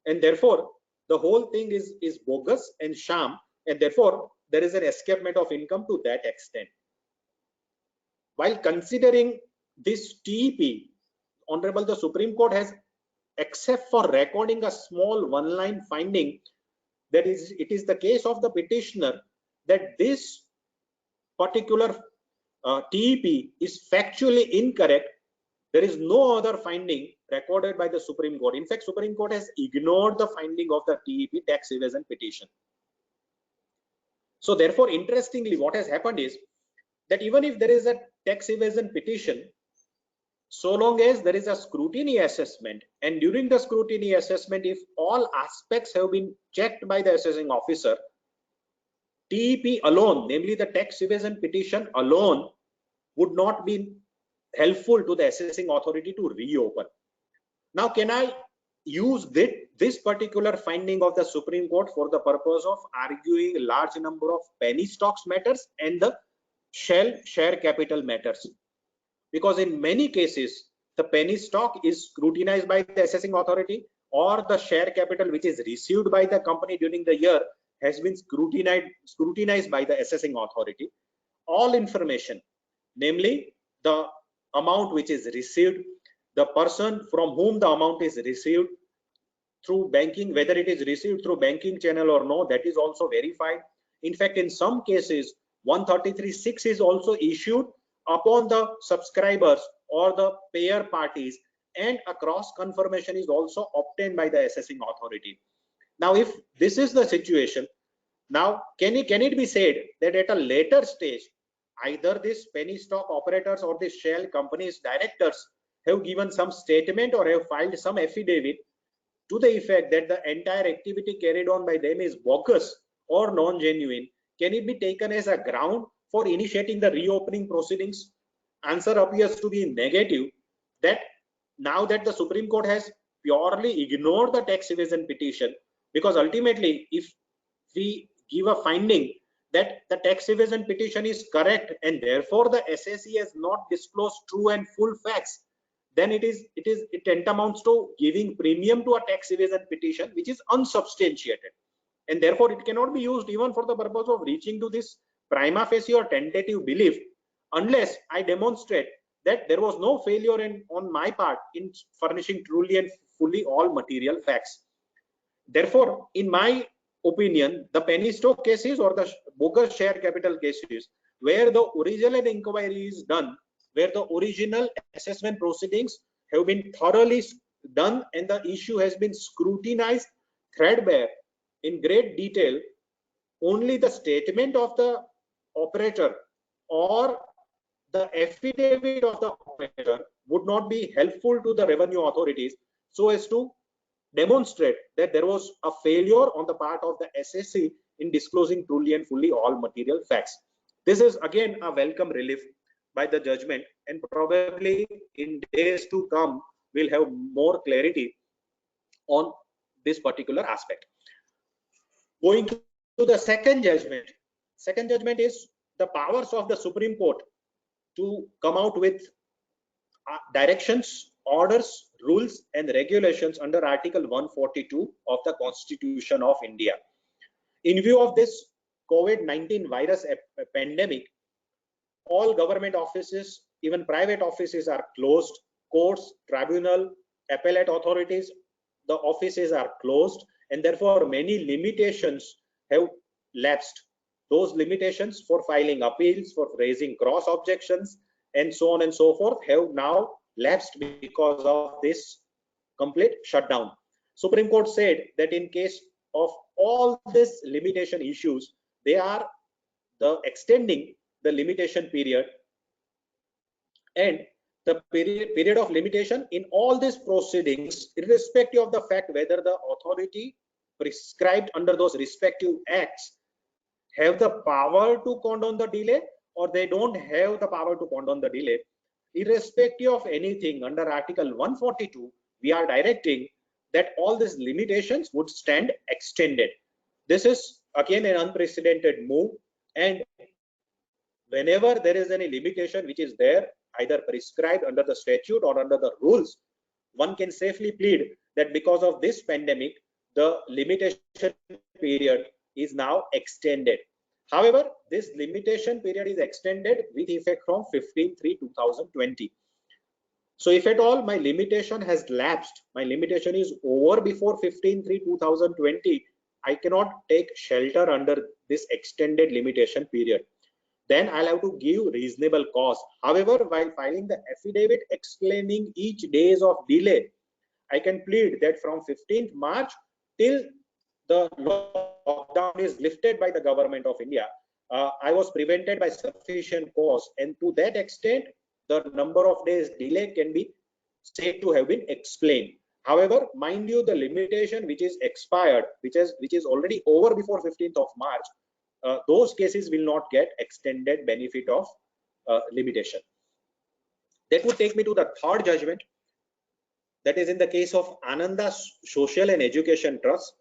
and therefore the whole thing is bogus and sham, and therefore there is an escapement of income to that extent. while considering this TEP, Honorable the Supreme Court has, except for recording a small one-line finding, that is, it is the case of the petitioner that this particular TEP is factually incorrect. There is no other finding recorded by the Supreme Court. In fact, Supreme Court has ignored the finding of the TEP, tax evasion petition. So therefore, interestingly, what has happened is that even if there is a tax evasion petition, so long as there is a scrutiny assessment, and during the scrutiny assessment, if all aspects have been checked by the assessing officer, TEP alone, namely the tax evasion petition alone, would not be helpful to the assessing authority to reopen. Now, can I use this particular finding of the Supreme Court for the purpose of arguing a large number of penny stocks matters and the share capital matters? Because in many cases, the penny stock is scrutinized by the assessing authority, or the share capital which is received by the company during the year has been scrutinized by the assessing authority. All information, namely the amount which is received, the person from whom the amount is received through banking, whether it is received through banking channel or no, that is also verified. In fact, in some cases, 133(6) is also issued upon the subscribers or the payer parties, and a cross confirmation is also obtained by the assessing authority. Now, if this is the situation, now can it be said that at a later stage, either this penny stock operators or the shell companies directors have given some statement or have filed some affidavit to the effect that the entire activity carried on by them is bogus or non-genuine? Can it be taken as a ground for initiating the reopening proceedings? Answer appears to be negative, that now that the Supreme Court has purely ignored the tax evasion petition, because ultimately if we give a finding that the tax evasion petition is correct and therefore the SSE has not disclosed true and full facts, then it tantamounts to giving premium to a tax evasion petition which is unsubstantiated, and therefore it cannot be used even for the purpose of reaching to this prima facie or tentative belief, unless I demonstrate that there was no failure on my part in furnishing truly and fully all material facts. Therefore, in my opinion, the penny stock cases or the bogus share capital cases, where the original inquiry is done, where the original assessment proceedings have been thoroughly done and the issue has been scrutinized threadbare in great detail, only the statement of the operator or the affidavit of the operator would not be helpful to the revenue authorities so as to demonstrate that there was a failure on the part of the SSE in disclosing truly and fully all material facts. This is again a welcome relief by the judgment, and probably in days to come we'll have more clarity on this particular aspect. Going to the second judgment. Second judgment is the powers of the Supreme Court to come out with directions, orders, rules and regulations under Article 142 of the Constitution of India. In view of this COVID-19 virus pandemic, all government offices, even private offices are closed. Courts, tribunal, appellate authorities, the offices are closed, and therefore many limitations have lapsed. Those limitations for filing appeals, for raising cross objections and so on and so forth have now lapsed because of this complete shutdown. Supreme Court said that in case of all these limitation issues, they are extending the limitation period, and the period of limitation in all these proceedings, irrespective of the fact whether the authority prescribed under those respective acts have the power to condone the delay or they don't have the power to condone the delay, irrespective of anything, under Article 142, we are directing that all these limitations would stand extended. This is again an unprecedented move, and whenever there is any limitation which is there, either prescribed under the statute or under the rules, one can safely plead that because of this pandemic, the limitation period is now extended. However, this limitation period is extended with effect from 15/3/2020. So if at all my limitation has lapsed, my limitation is over before 15/3/2020, I cannot take shelter under this extended limitation period. Then I'll have to give reasonable cause. However, while filing the affidavit explaining each days of delay, I can plead that from 15th March till the lockdown is lifted by the government of India, I was prevented by sufficient cause, and to that extent, the number of days delay can be said to have been explained. However, mind you, the limitation which is expired, which is already over before 15th of March, those cases will not get extended benefit of limitation. That would take me to the third judgment. That is in the case of Ananda Social and Education Trust.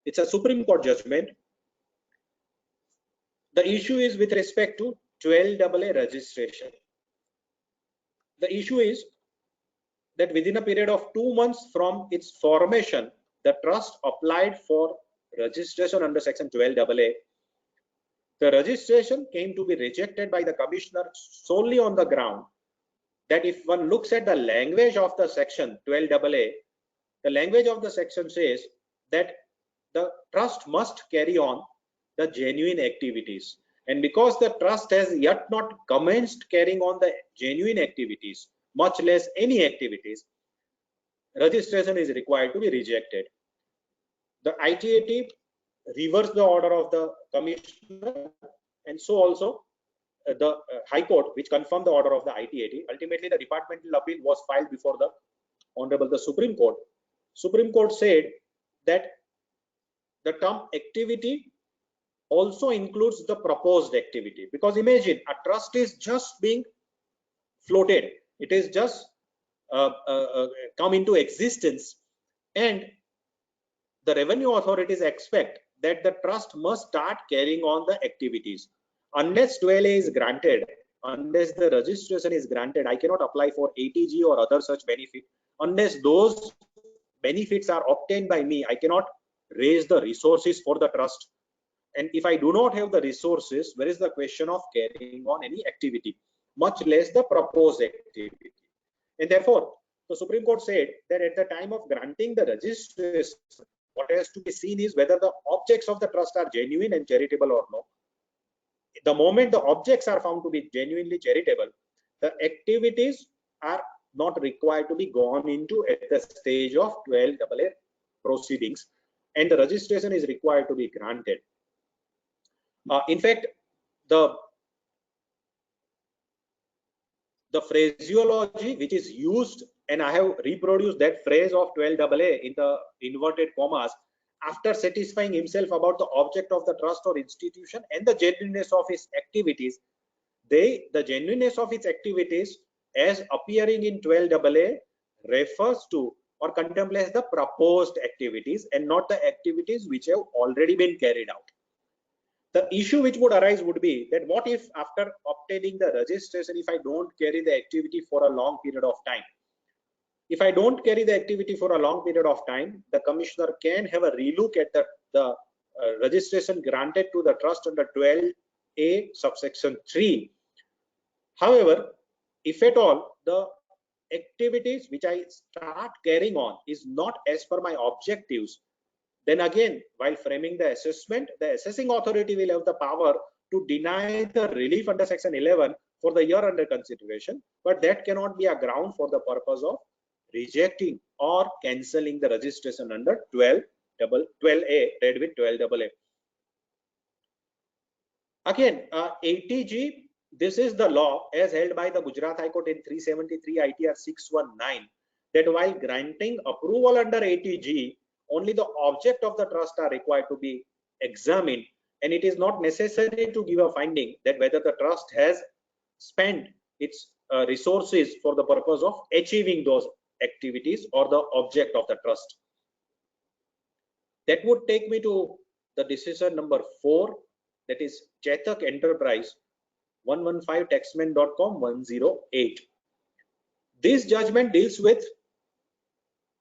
It's a Supreme Court judgment. The issue is with respect to 12AA registration. The issue is that within a period of 2 months from its formation, the trust applied for registration under section 12AA. The registration came to be rejected by the commissioner solely on the ground that if one looks at the language of the section 12AA, the language of the section says that the trust must carry on the genuine activities. And because the trust has yet not commenced carrying on the genuine activities, much less any activities, registration is required to be rejected. The ITAT reversed the order of the commissioner, and so also the High Court, which confirmed the order of the ITAT. Ultimately, the departmental appeal was filed before the Honorable the Supreme Court. Supreme Court said that the term activity also includes the proposed activity, because imagine a trust is just being floated, it is just come into existence, and the revenue authorities expect that the trust must start carrying on the activities. Unless 12A is granted, unless the registration is granted, I cannot apply for ATG or other such benefit. Unless those benefits are obtained by me, I cannot raise the resources for the trust. And if I do not have the resources, where is the question of carrying on any activity, much less the proposed activity? And therefore, the Supreme Court said that at the time of granting the registration, what has to be seen is whether the objects of the trust are genuine and charitable or no. The moment the objects are found to be genuinely charitable, the activities are not required to be gone into at the stage of 12AA proceedings, and the registration is required to be granted. In fact, the phraseology which is used, and I have reproduced that phrase of 12AA in the inverted commas, after satisfying himself about the object of the trust or institution and the genuineness of his activities, the genuineness of its activities as appearing in 12AA refers to or contemplates the proposed activities and not the activities which have already been carried out. The issue which would arise would be that what if after obtaining the registration, if I don't carry the activity for a long period of time? If I don't carry the activity for a long period of time, the commissioner can have a relook at the registration granted to the trust under 12A subsection 3. However, if at all the activities which I start carrying on is not as per my objectives, then again, while framing the assessment, the assessing authority will have the power to deny the relief under section 11 for the year under consideration, but that cannot be a ground for the purpose of rejecting or cancelling the registration under 12A read with 12AA. Again, ATG, this is the law as held by the Gujarat High Court in 373 ITR 619, that while granting approval under ATG, only the object of the trust are required to be examined, and it is not necessary to give a finding that whether the trust has spent its resources for the purpose of achieving those activities or the object of the trust. That would take me to the decision number 4, that is Chetak Enterprise 115taxman.com 108. This judgment deals with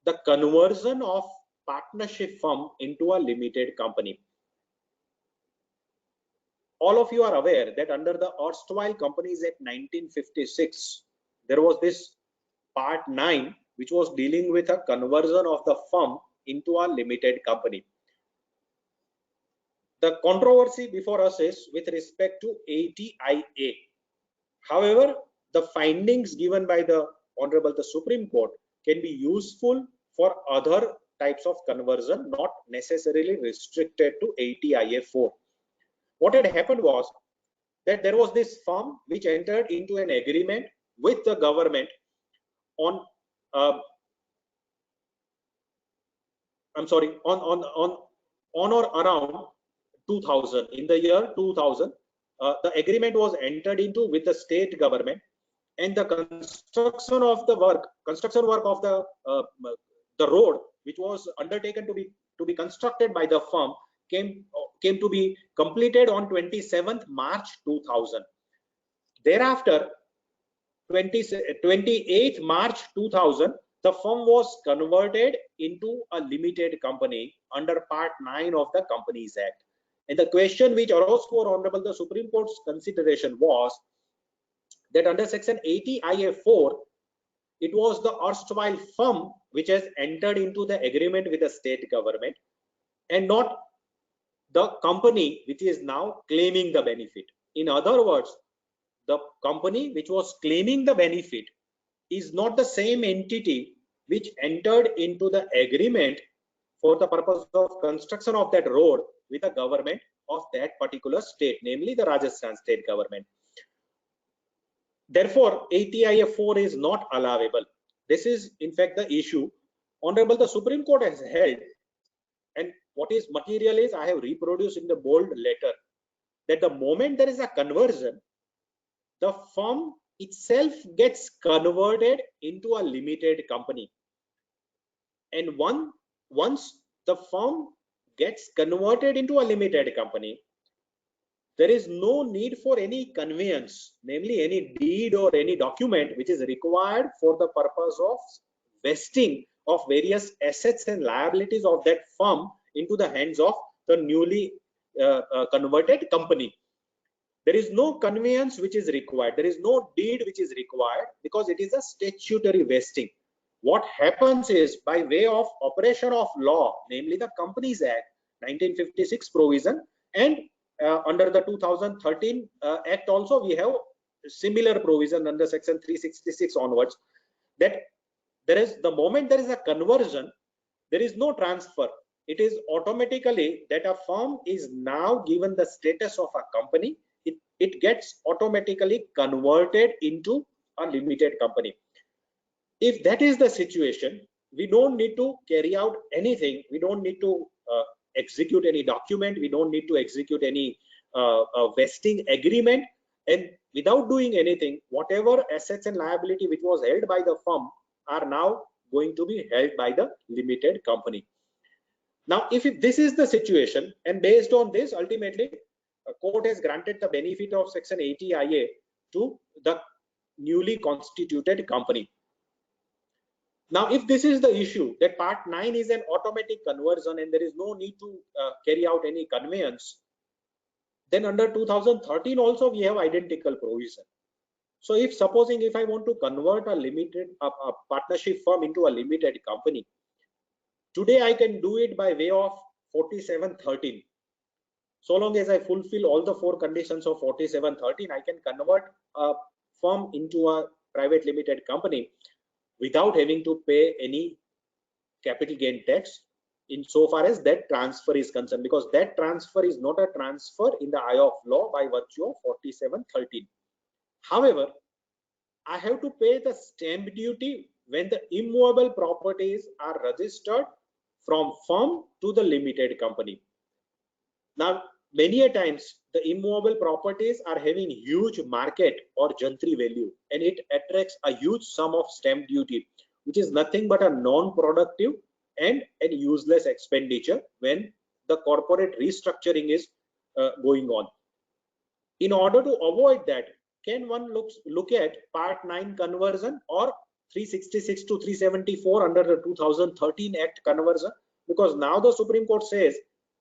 the conversion of partnership firm into a limited company. all of you are aware that under the erstwhile Companies Act 1956, there was this Part 9, which was dealing with a conversion of the firm into a limited company. The controversy before us is with respect to ATIA. However, the findings given by the Honorable the Supreme Court can be useful for other types of conversion, not necessarily restricted to ATIA 4. What had happened was that there was this firm which entered into an agreement with the government on on or around 2000, in the year 2000. The agreement was entered into with the state government, and the construction work of the road, which was undertaken to be constructed by the firm, came to be completed on 27th March 2000. Thereafter, 28th March 2000, the firm was converted into a limited company under Part 9 of the Companies Act. And the question which arose for Honorable the Supreme Court's consideration was that under Section 80IA4, it was the erstwhile firm which has entered into the agreement with the state government, and not the company which is now claiming the benefit. In other words, the company which was claiming the benefit is not the same entity which entered into the agreement for the purpose of construction of that road with the government of that particular state, namely the Rajasthan state government. Therefore, ATIA 4 is not allowable. This is in fact the issue Honorable the Supreme Court has held, and what is material is I have reproduced in the bold letter that the moment there is a conversion, the firm itself gets converted into a limited company. And once the firm gets converted into a limited company, there is no need for any conveyance, namely any deed or any document which is required for the purpose of vesting of various assets and liabilities of that firm into the hands of the newly converted company. There is no conveyance which is required. There is no deed which is required because it is a statutory vesting. What happens is, by way of operation of law, namely the Companies Act 1956 provision, and under the 2013 Act also we have similar provision under Section 366 onwards, that there is, the moment there is a conversion, there is no transfer. It is automatically that a firm is now given the status of a company. It gets automatically converted into a limited company. If that is the situation, we don't need to carry out anything. We don't need to execute any document. We don't need to execute any vesting agreement. And without doing anything, whatever assets and liability which was held by the firm are now going to be held by the limited company. Now, if this is the situation, and based on this, ultimately, a court has granted the benefit of Section 80IA to the newly constituted company. Now, if this is the issue, that Part 9 is an automatic conversion and there is no need to carry out any conveyance, then under 2013 also we have identical provision. So if supposing if I want to convert a partnership firm into a limited company, today I can do it by way of 4713. So long as I fulfill all the 4 conditions of 4713, I can convert a firm into a private limited company without having to pay any capital gain tax insofar as that transfer is concerned, because that transfer is not a transfer in the eye of law by virtue of 4713. However, I have to pay the stamp duty when the immovable properties are registered from firm to the limited company. Now, many a times the immovable properties are having huge market or gantry value, and it attracts a huge sum of stamp duty, which is nothing but a non-productive and a useless expenditure when the corporate restructuring is going on. In order to avoid that, can one look at Part 9 conversion or 366 to 374 under the 2013 Act conversion? Because now the Supreme Court says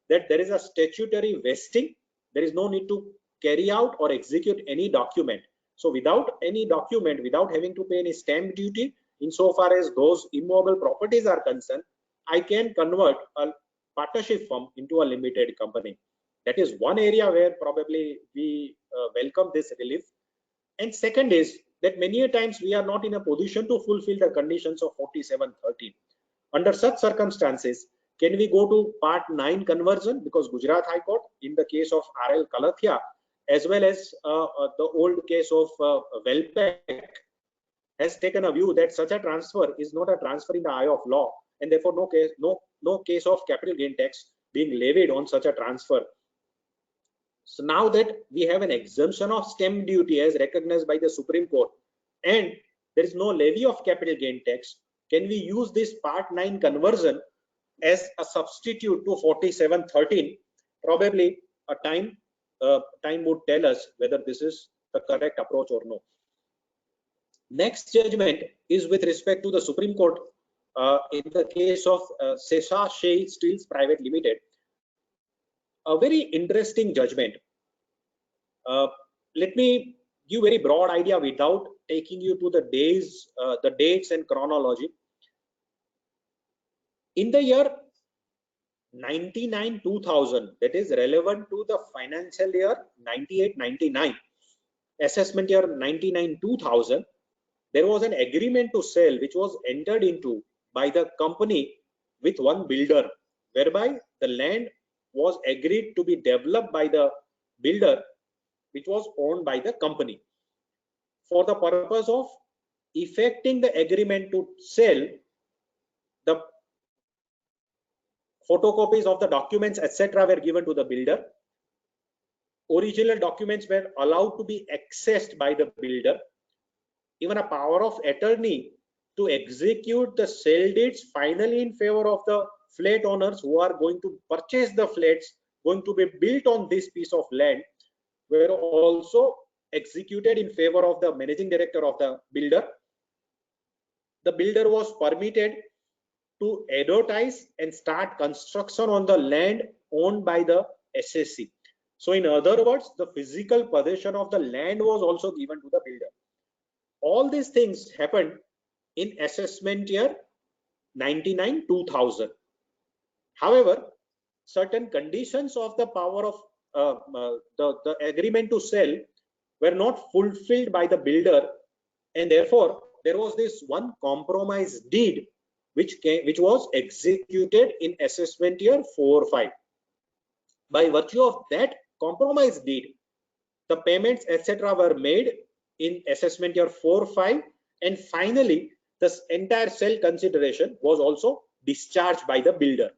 that there is a statutory vesting. There is no need to carry out or execute any document. So without any document, without having to pay any stamp duty, insofar as those immobile properties are concerned, I can convert a partnership firm into a limited company. That is one area where probably we welcome this relief. And second is that many a times we are not in a position to fulfill the conditions of 4713. Under such circumstances, can we go to Part 9 conversion? Because Gujarat High Court, in the case of RL Kalathia, as well as the old case of Velpec, has taken a view that such a transfer is not a transfer in the eye of law, and therefore no case of capital gain tax being levied on such a transfer. So now that we have an exemption of stamp duty as recognized by the Supreme Court, and there is no levy of capital gain tax, can we use this Part 9 conversion as a substitute to 4713? Probably a time would tell us whether this is the correct approach or no. Next judgment is with respect to the Supreme Court in the case of Sesa Shea Steels Private Limited. A very interesting judgment. Let me give very broad idea without taking you to the dates and chronology. In the year 99-2000, that is relevant to the financial year 98-99, assessment year 99-2000, there was an agreement to sell which was entered into by the company with one builder, whereby the land was agreed to be developed by the builder, which was owned by the company. For the purpose of effecting the agreement to sell, the photocopies of the documents, etc., were given to the builder. Original documents were allowed to be accessed by the builder. Even a power of attorney to execute the sale deeds finally in favor of the flat owners who are going to purchase the flats going to be built on this piece of land were also executed in favor of the managing director of the builder. The builder was permitted to advertise and start construction on the land owned by the SSC. So in other words, the physical possession of the land was also given to the builder. All these things happened in assessment year 99-2000. However, certain conditions of the power of the agreement to sell were not fulfilled by the builder, and therefore there was this one compromise deed which was executed in assessment year 4-5. By virtue of that compromise deed, the payments etc. were made in assessment year 4-5, and finally the entire sale consideration was also discharged by the builder.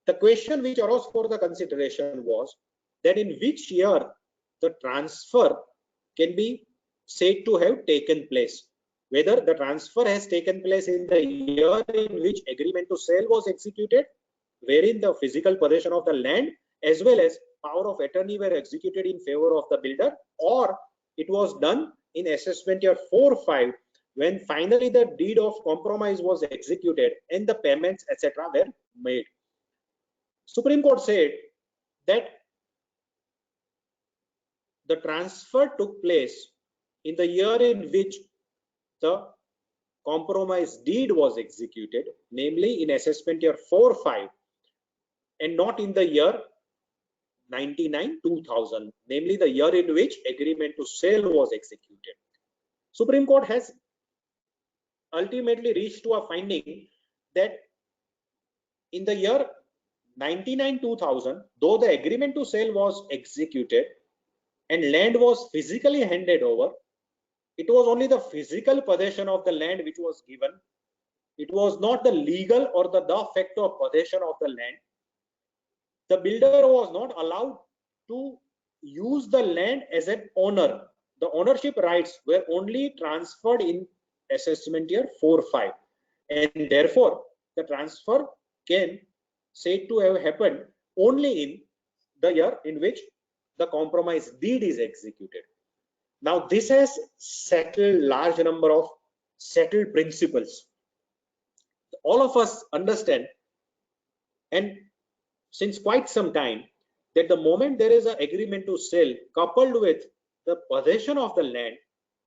The question which arose for the consideration was that in which year the transfer can be said to have taken place, whether the transfer has taken place in the year in which agreement to sell was executed, wherein the physical possession of the land as well as power of attorney were executed in favor of the builder, or it was done in assessment year 4-5 when finally the deed of compromise was executed and the payments etc. were made. Supreme Court said that the transfer took place in the year in which the compromise deed was executed, namely in assessment year 4-5, and not in the year 99-2000, namely the year in which agreement to sell was executed. Supreme Court has ultimately reached to a finding that in the year 99-2000, though the agreement to sell was executed and land was physically handed over, it was only the physical possession of the land which was given. It was not the legal or the de facto possession of the land. The builder was not allowed to use the land as an owner. The ownership rights were only transferred in assessment year 4-5, and therefore the transfer can said to have happened only in the year in which the compromise deed is executed. Now this has settled large number of settled principles. All of us understand, and since quite some time, that the moment there is an agreement to sell coupled with the possession of the land,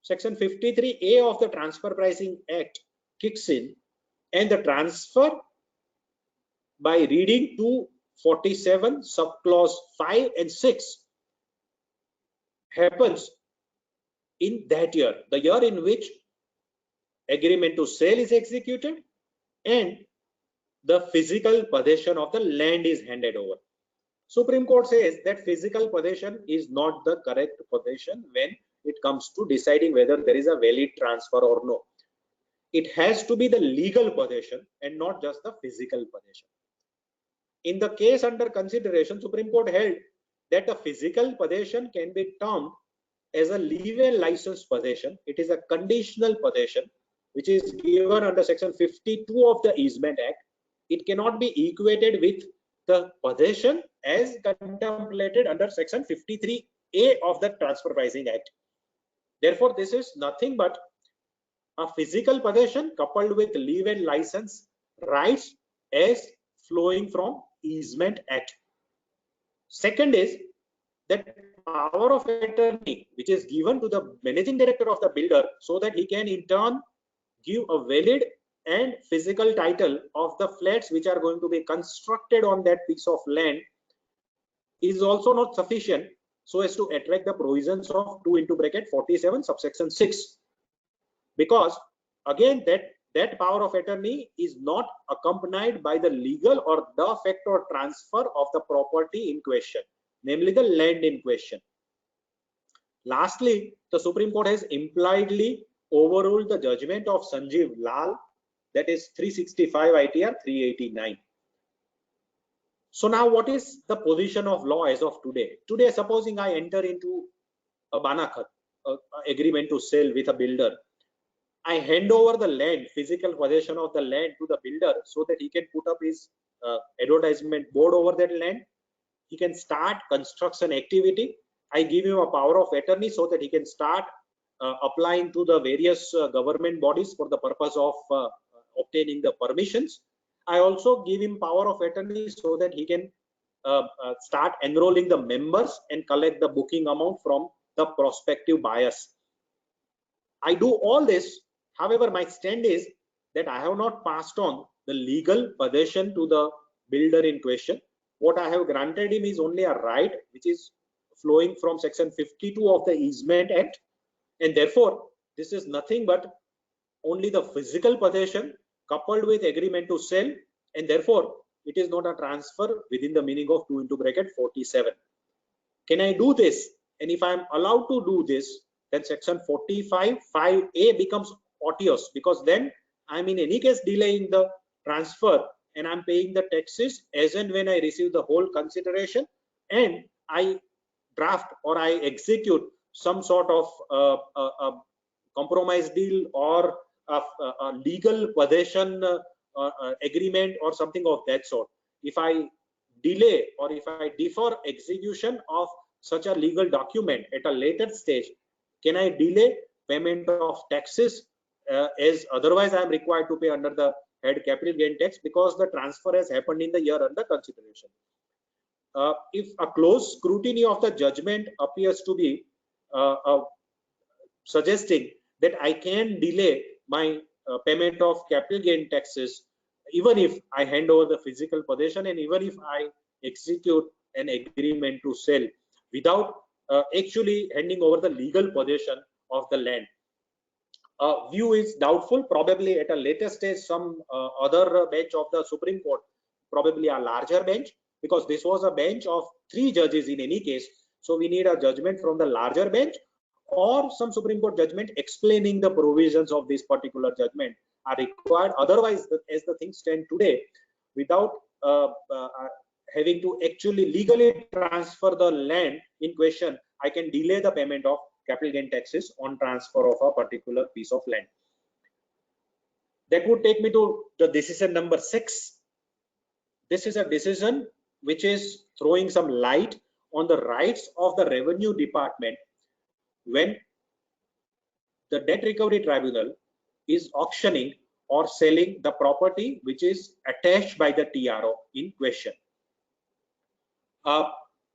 section 53A of the Transfer Pricing Act kicks in, and the transfer by reading 247 subclause 5 and 6 happens in that year, the year in which agreement to sell is executed and the physical possession of the land is handed over. Supreme Court says that physical possession is not the correct possession when it comes to deciding whether there is a valid transfer or no. It has to be the legal possession and not just the physical possession. In the case under consideration, Supreme Court held that the physical possession can be termed as a leave-in license possession. It is a conditional possession which is given under section 52 of the Easement Act. It cannot be equated with the possession as contemplated under section 53A of the Transfer Pricing Act. Therefore, this is nothing but a physical possession coupled with leave-in license rights as flowing from Easement Act. Second is that power of attorney which is given to the managing director of the builder so that he can in turn give a valid and physical title of the flats which are going to be constructed on that piece of land is also not sufficient so as to attract the provisions of 2(47) subsection 6, because again that power of attorney is not accompanied by the legal or de facto transfer of the property in question, namely the land in question. Lastly, the Supreme Court has impliedly overruled the judgment of Sanjeev Lal, that is 365 ITR 389. So now what is the position of law as of today? Today, supposing I enter into a banakhat, agreement to sell with a builder, I hand over the land, physical possession of the land to the builder so that he can put up his advertisement board over that land. He can start construction activity. I give him a power of attorney so that he can start applying to the various government bodies for the purpose of obtaining the permissions. I also give him power of attorney so that he can start enrolling the members and collect the booking amount from the prospective buyers. I do all this. However, my stand is that I have not passed on the legal possession to the builder in question. What I have granted him is only a right which is flowing from section 52 of the Easement Act, and therefore this is nothing but only the physical possession coupled with agreement to sell, and therefore it is not a transfer within the meaning of 2(47). Can I do this? And if I am allowed to do this, then section 45(5)(a) becomes odious, because then I am in any case delaying the transfer and I'm paying the taxes as and when I receive the whole consideration, and I draft or I execute some sort of compromise deal or a legal possession agreement or something of that sort. If I delay or if I defer execution of such a legal document at a later stage, can I delay payment of taxes as otherwise I am required to pay under the head capital gain tax, because the transfer has happened in the year under consideration. If a close scrutiny of the judgment appears to be suggesting that I can delay my payment of capital gain taxes even if I hand over the physical possession and even if I execute an agreement to sell without actually handing over the legal possession of the land. View is doubtful. Probably at a later stage some other bench of the Supreme Court, probably a larger bench, because this was a bench of 3 judges in any case, so we need a judgment from the larger bench or some Supreme Court judgment explaining the provisions of this particular judgment are required. Otherwise, as the things stand today, without having to actually legally transfer the land in question, I can delay the payment of capital gain taxes on transfer of a particular piece of land. That would take me to the decision number 6. This is a decision which is throwing some light on the rights of the Revenue Department when the Debt Recovery Tribunal is auctioning or selling the property which is attached by the TRO in question.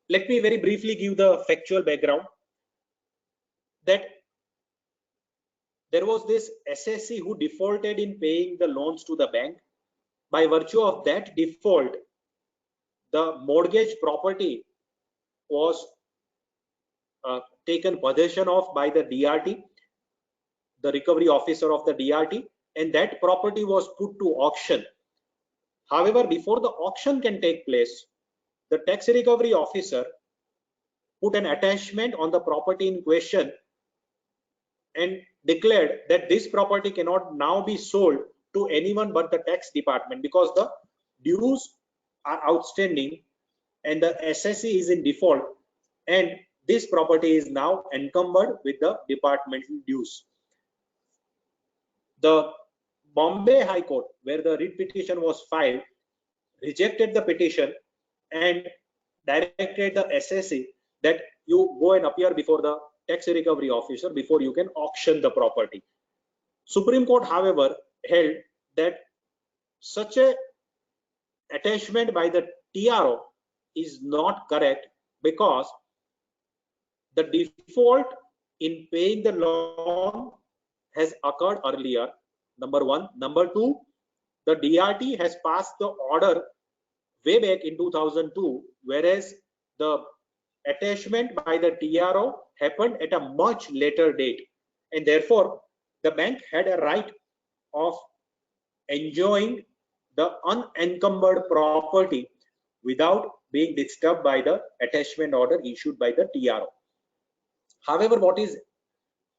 let me very briefly give the factual background that there was this SSC who defaulted in paying the loans to the bank. By virtue of that default, the mortgage property was taken possession of by the DRT, the recovery officer of the DRT, and that property was put to auction. However, before the auction can take place, the tax recovery officer put an attachment on the property in question and declared that this property cannot now be sold to anyone but the tax department because the dues are outstanding and the SSC is in default, and this property is now encumbered with the departmental dues. The Bombay High Court, where the writ petition was filed, rejected the petition and directed the SSC that you go and appear before the tax recovery officer before you can auction the property. Supreme Court, however, held that such a attachment by the TRO is not correct because the default in paying the loan has occurred earlier, number one. Number two, the DRT has passed the order way back in 2002, whereas the attachment by the TRO happened at a much later date, and therefore the bank had a right of enjoying the unencumbered property without being disturbed by the attachment order issued by the TRO. However, what is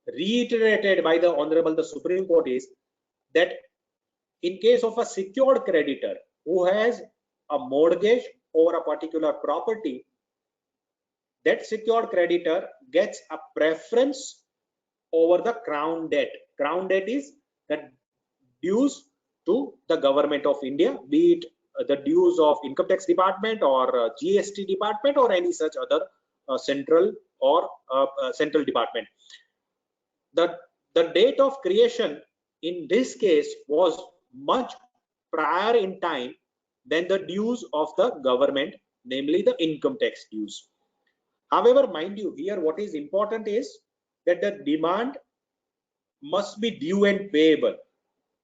reiterated by the Honorable the Supreme Court is that in case of a secured creditor who has a mortgage over a particular property, that secured creditor gets a preference over the crown debt. Crown debt is the dues to the government of India, be it the dues of income tax department or GST department or any such other central or central department. The date of creation in this case was much prior in time than the dues of the government, namely the income tax dues. However, mind you, here what is important is that the demand must be due and payable.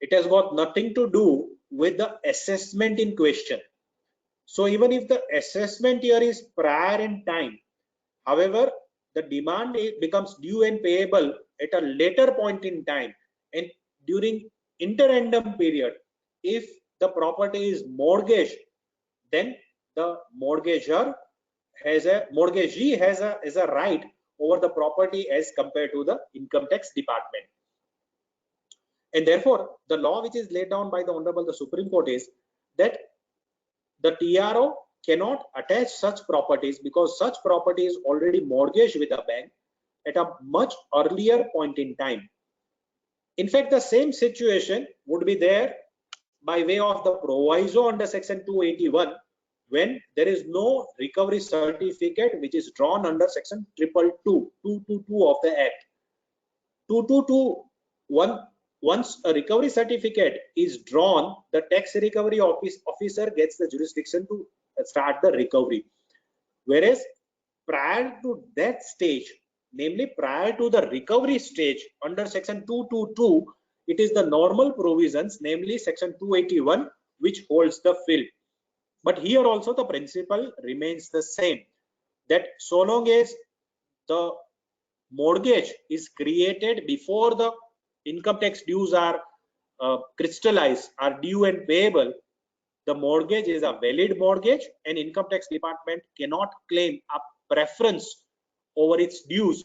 It has got nothing to do with the assessment in question. So even if the assessment here is prior in time, however, the demand becomes due and payable at a later point in time, and during interregnum period, if the property is mortgaged, then the mortgagee has a right over the property as compared to the income tax department. And therefore, the law which is laid down by the Honorable the Supreme Court is that the TRO cannot attach such properties because such property is already mortgaged with a bank at a much earlier point in time. In fact, the same situation would be there by way of the proviso under section 281 when there is no recovery certificate which is drawn under section 222 of the Act. 222, once a recovery certificate is drawn, the tax recovery officer gets the jurisdiction to start the recovery. Whereas prior to that stage, namely prior to the recovery stage under section 222, it is the normal provisions, namely section 281, which holds the field. But here also the principle remains the same, that so long as the mortgage is created before the income tax dues are crystallized, are due and payable, the mortgage is a valid mortgage and income tax department cannot claim a preference over its dues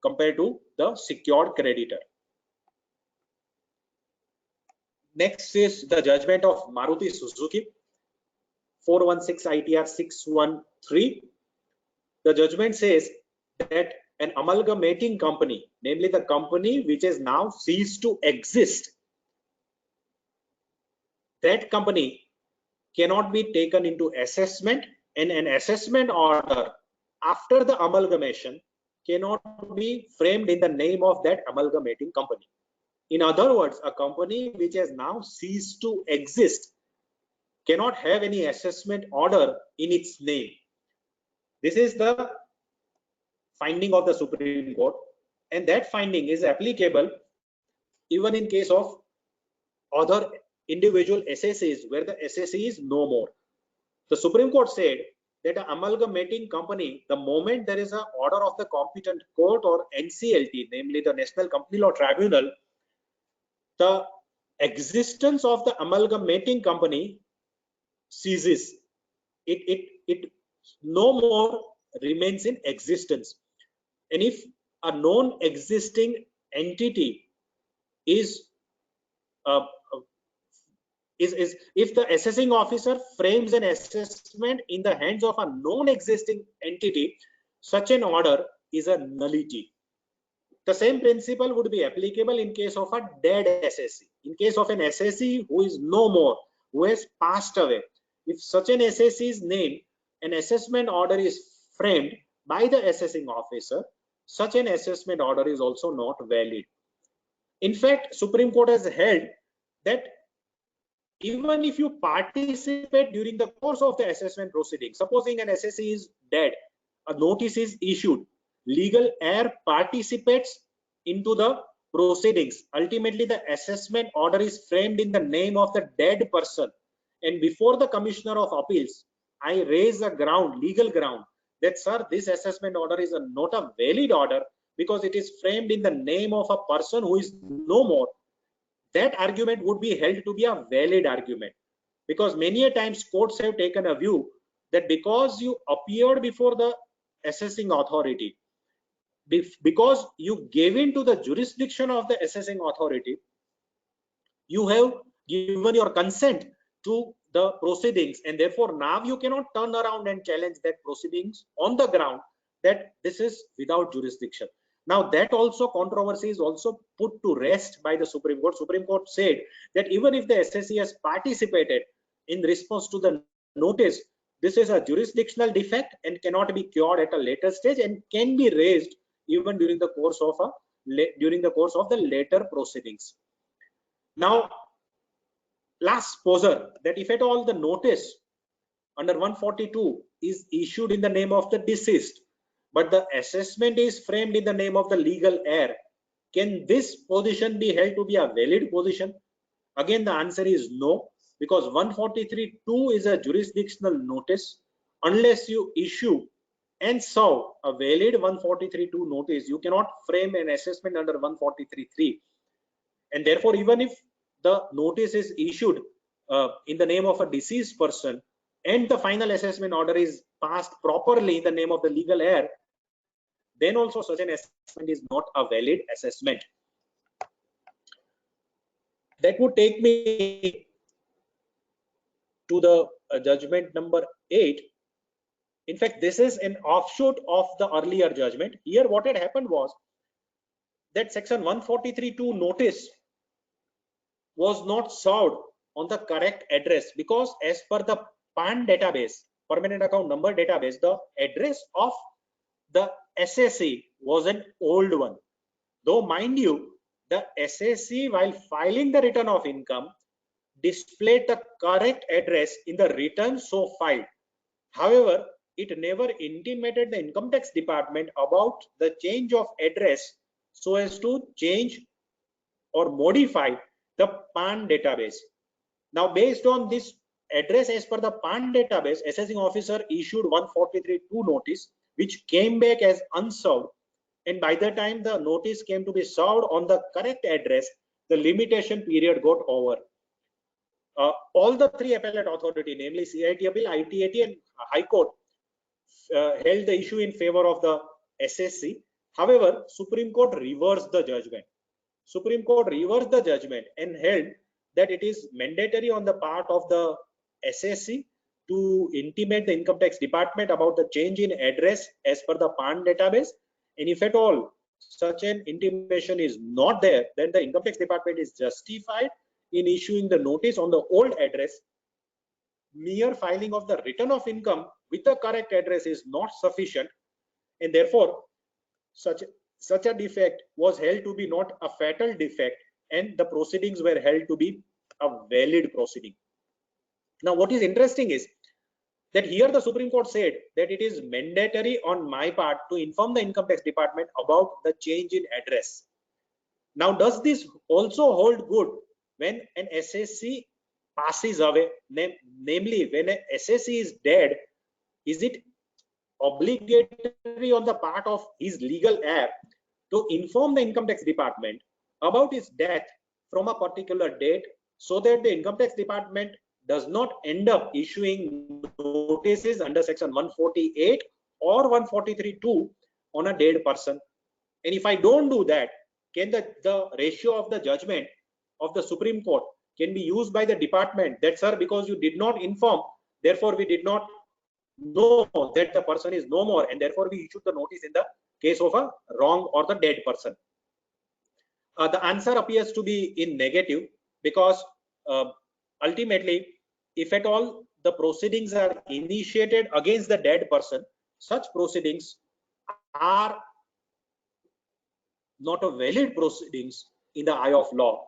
compared to the secured creditor. Next is the judgment of Maruti Suzuki 416 ITR 613. The judgment says that an amalgamating company, namely the company which has now ceased to exist, that company cannot be taken into assessment, and an assessment order after the amalgamation cannot be framed in the name of that amalgamating company. In other words, a company which has now ceased to exist cannot have any assessment order in its name. This is the finding of the Supreme Court, and that finding is applicable even in case of other individual SSEs where the SSE is no more. The Supreme Court said that an amalgamating company, the moment there is an order of the competent court or NCLT, namely the National Company Law Tribunal, the existence of the amalgamating company ceases. It no more remains in existence. And if a non-existing entity is if the assessing officer frames an assessment in the hands of a non-existing entity, such an order is a nullity. The same principle would be applicable in case of a dead SSE. In case of an SSE who is no more, who has passed away, if such an SSE's name, an assessment order is framed by the assessing officer, such an assessment order is also not valid. In fact, Supreme Court has held that even if you participate during the course of the assessment proceeding, supposing an SSE is dead, a notice is issued, legal heir participates into the proceedings. Ultimately, the assessment order is framed in the name of the dead person. And before the Commissioner of Appeals, I raise a ground, legal ground, that sir, this assessment order is not a valid order because it is framed in the name of a person who is no more. That argument would be held to be a valid argument, because many a times courts have taken a view that because you appeared before the assessing authority, because you gave in to the jurisdiction of the assessing authority, you have given your consent to the proceedings, and therefore now you cannot turn around and challenge that proceedings on the ground that this is without jurisdiction. Now that also controversy is also put to rest by the Supreme Court. Supreme Court said that even if the SSE has participated in response to the notice, this is a jurisdictional defect and cannot be cured at a later stage and can be raised even during the course of the later proceedings. Now, last poser, that if at all the notice under 142 is issued in the name of the deceased, but the assessment is framed in the name of the legal heir, can this position be held to be a valid position? Again, the answer is no, because 143(2) is a jurisdictional notice. Unless you issue and serve a valid 143(2) notice, you cannot frame an assessment under 143(3). And therefore, even if the notice is issued in the name of a deceased person and the final assessment order is passed properly in the name of the legal heir, then also such an assessment is not a valid assessment. That would take me to the judgment number 8. In fact, this is an offshoot of the earlier judgment. Here what had happened was that section 143(2) notice was not served on the correct address, because as per the PAN database, permanent account number database, the address of the SSE was an old one. Though mind you, the SSE while filing the return of income displayed the correct address in the return so filed. However, it never intimated the income tax department about the change of address so as to change or modify the PAN database. Now, based on this address as per the PAN database, assessing officer issued 143(2) notice, which came back as unserved, and by the time the notice came to be served on the correct address, the limitation period got over. All the three appellate authority, namely CIT appeal, ITAT and High Court, held the issue in favor of the SSE. However, Supreme Court reversed the judgment. Supreme Court reversed the judgment and held that it is mandatory on the part of the SSE to intimate the income tax department about the change in address as per the PAN database. And if at all such an intimation is not there, then the income tax department is justified in issuing the notice on the old address. Mere filing of the return of income with the correct address is not sufficient, and therefore such a defect was held to be not a fatal defect, and the proceedings were held to be a valid proceeding. Now, what is interesting is that here the Supreme Court said that it is mandatory on my part to inform the income tax department about the change in address. Now, does this also hold good when an SSC passes away? Namely, when an SSC is dead, is it obligatory on the part of his legal heir to inform the income tax department about his death from a particular date, so that the income tax department does not end up issuing notices under section 148 or 143(2) on a dead person? And if I don't do that, can the ratio of the judgment of the Supreme Court can be used by the department that, sir, because you did not inform, therefore we did not know that the person is no more, and therefore we issued the notice in the case of a wrong or the dead person? The answer appears to be in negative, because ultimately, if at all the proceedings are initiated against the dead person, such proceedings are not a valid proceedings in the eye of law.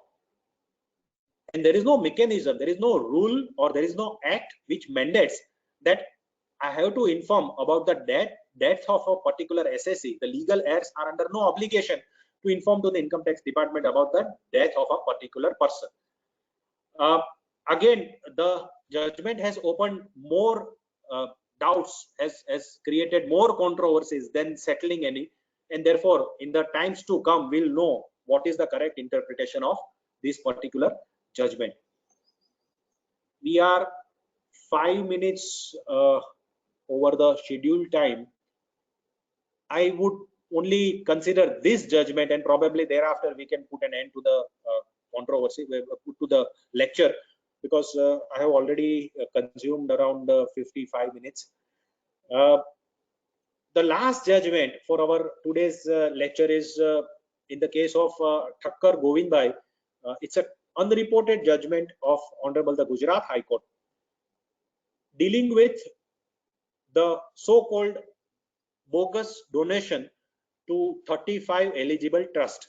And there is no mechanism, there is no rule, or there is no act which mandates that I have to inform about the death of a particular SSC. The legal heirs are under no obligation to inform to the income tax department about the death of a particular person. Again, the judgment has opened more doubts, has created more controversies than settling any, and therefore in the times to come we'll know what is the correct interpretation of this particular judgment. We are 5 minutes over the scheduled time. I would only consider this judgment, and probably thereafter we can put an end to the controversy, to the lecture, because I have already consumed around 55 minutes. The last judgment for our today's lecture is in the case of Thakkar Govindbhai. It's an unreported judgment of Honorable the Gujarat High Court dealing with the so-called bogus donation to 35 eligible trust.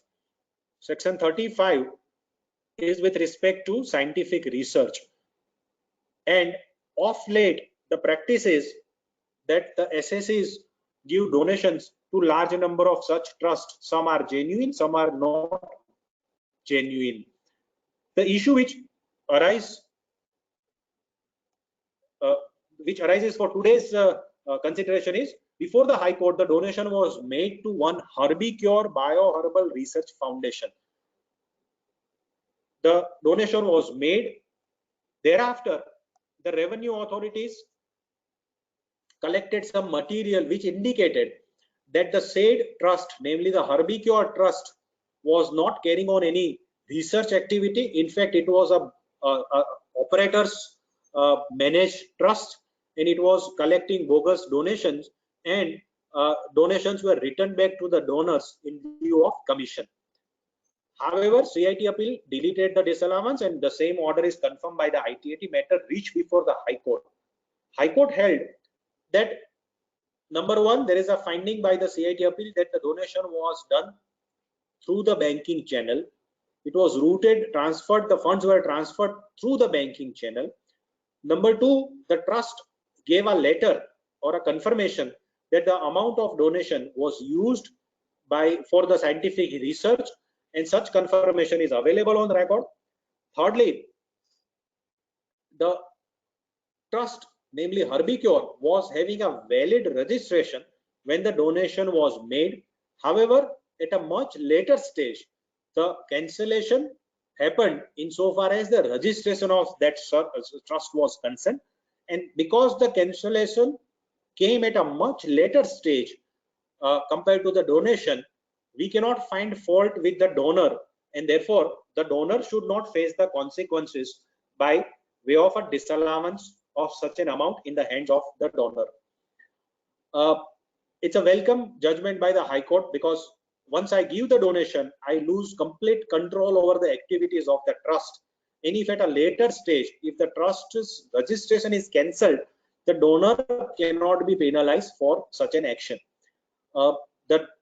Section 35 is with respect to scientific research, and of late the practice is that the SSCs give donations to large number of such trusts. Some are genuine, some are not genuine. The issue which arises for today's consideration is, before the High Court, the donation was made to one Herbicure Bioherbal Research Foundation. The donation was made. Thereafter, the revenue authorities collected some material which indicated that the said trust, namely the Herbicure Trust, was not carrying on any research activity. In fact, it was a operators managed trust, and it was collecting bogus donations, and donations were returned back to the donors in lieu of commission. However, CIT appeal deleted the disallowance, and the same order is confirmed by the ITAT matter reached before the High Court. High Court held that, number one, there is a finding by the CIT appeal that the donation was done through the banking channel. It was routed, transferred, the funds were transferred through the banking channel. Number two, the trust gave a letter or a confirmation that the amount of donation was used for the scientific research, and such confirmation is available on record. Thirdly, the trust, namely Herbicure, was having a valid registration when the donation was made. However, at a much later stage, the cancellation happened insofar as the registration of that trust was concerned, and because the cancellation came at a much later stage compared to the donation, we cannot find fault with the donor, and therefore the donor should not face the consequences by way of a disallowance of such an amount in the hands of the donor. It's a welcome judgment by the High Court, because once I give the donation, I lose complete control over the activities of the trust. And if at a later stage, if the trust's registration is cancelled, the donor cannot be penalized for such an action.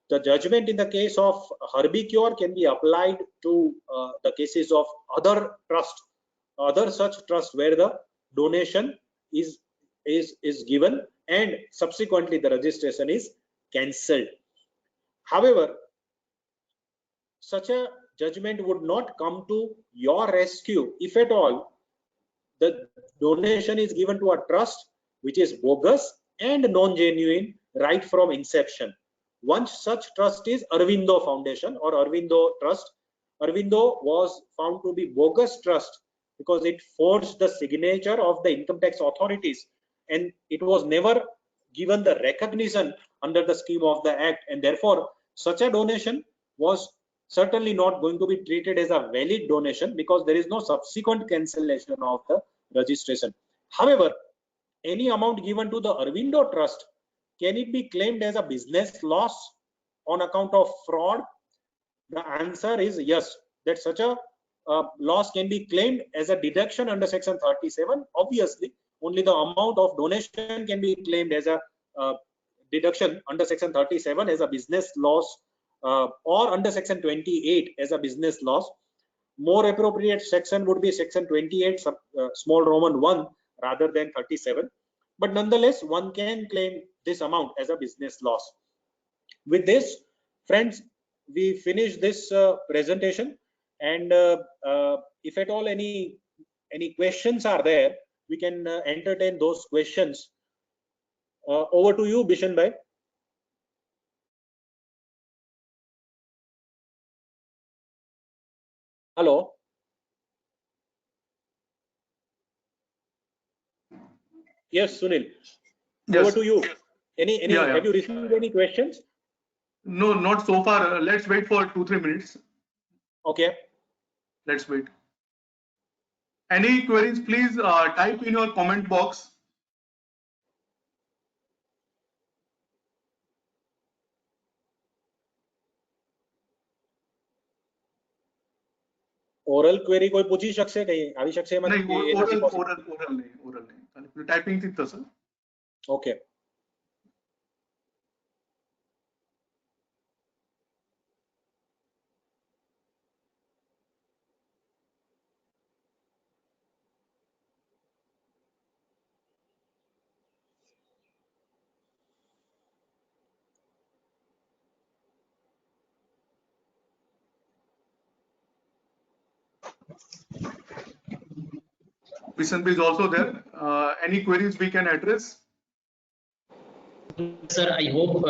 The judgment in the case of Herbicure can be applied to the cases of other such trusts where the donation is is given, and subsequently the registration is cancelled. However, such a judgment would not come to your rescue if at all the donation is given to a trust which is bogus and non-genuine right from inception. One such trust is Aurobindo Foundation or Aurobindo Trust. Aurobindo was found to be bogus trust because it forged the signature of the income tax authorities, and it was never given the recognition under the scheme of the act, and therefore such a donation was certainly not going to be treated as a valid donation because there is no subsequent cancellation of the registration. However, any amount given to the Aurobindo Trust, can it be claimed as a business loss on account of fraud? The answer is yes, that such a loss can be claimed as a deduction under section 37. Obviously, only the amount of donation can be claimed as a deduction under section 37 as a business loss, or under section 28 as a business loss. More appropriate section would be section 28 small Roman 1 rather than 37, but nonetheless one can claim this amount as a business loss. With this, friends, we finish this presentation, and if at all any questions are there, we can entertain those questions. Over to you, Bishan bhai. Hello. Yes, Sunil. Yes. Over to you. Any Yeah. Have you received any questions? No, not so far. Let's wait for 2-3 minutes. Okay. Let's wait. Any queries, please type in your comment box. Oral query કોઈ પૂછી શકશે કઈ આવી શકશે એમાં नहीं, કે એ નથી possible? oral नहीं. Typing थी तो sir. Okay. Bishan is also there. Any queries we can address? Sir, I hope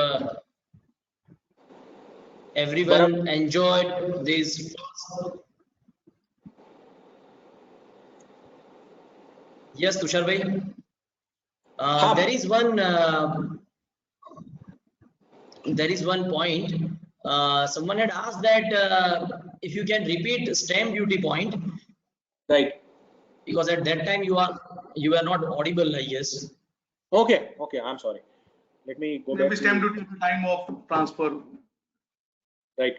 everyone enjoyed this. Yes, Tushar bhai. There is one point. Someone had asked that if you can repeat stamp duty point, Right. because at that time you were not audible, I guess. Okay. I'm sorry. Let me go back. Maybe stamp duty at the time of transfer. Right.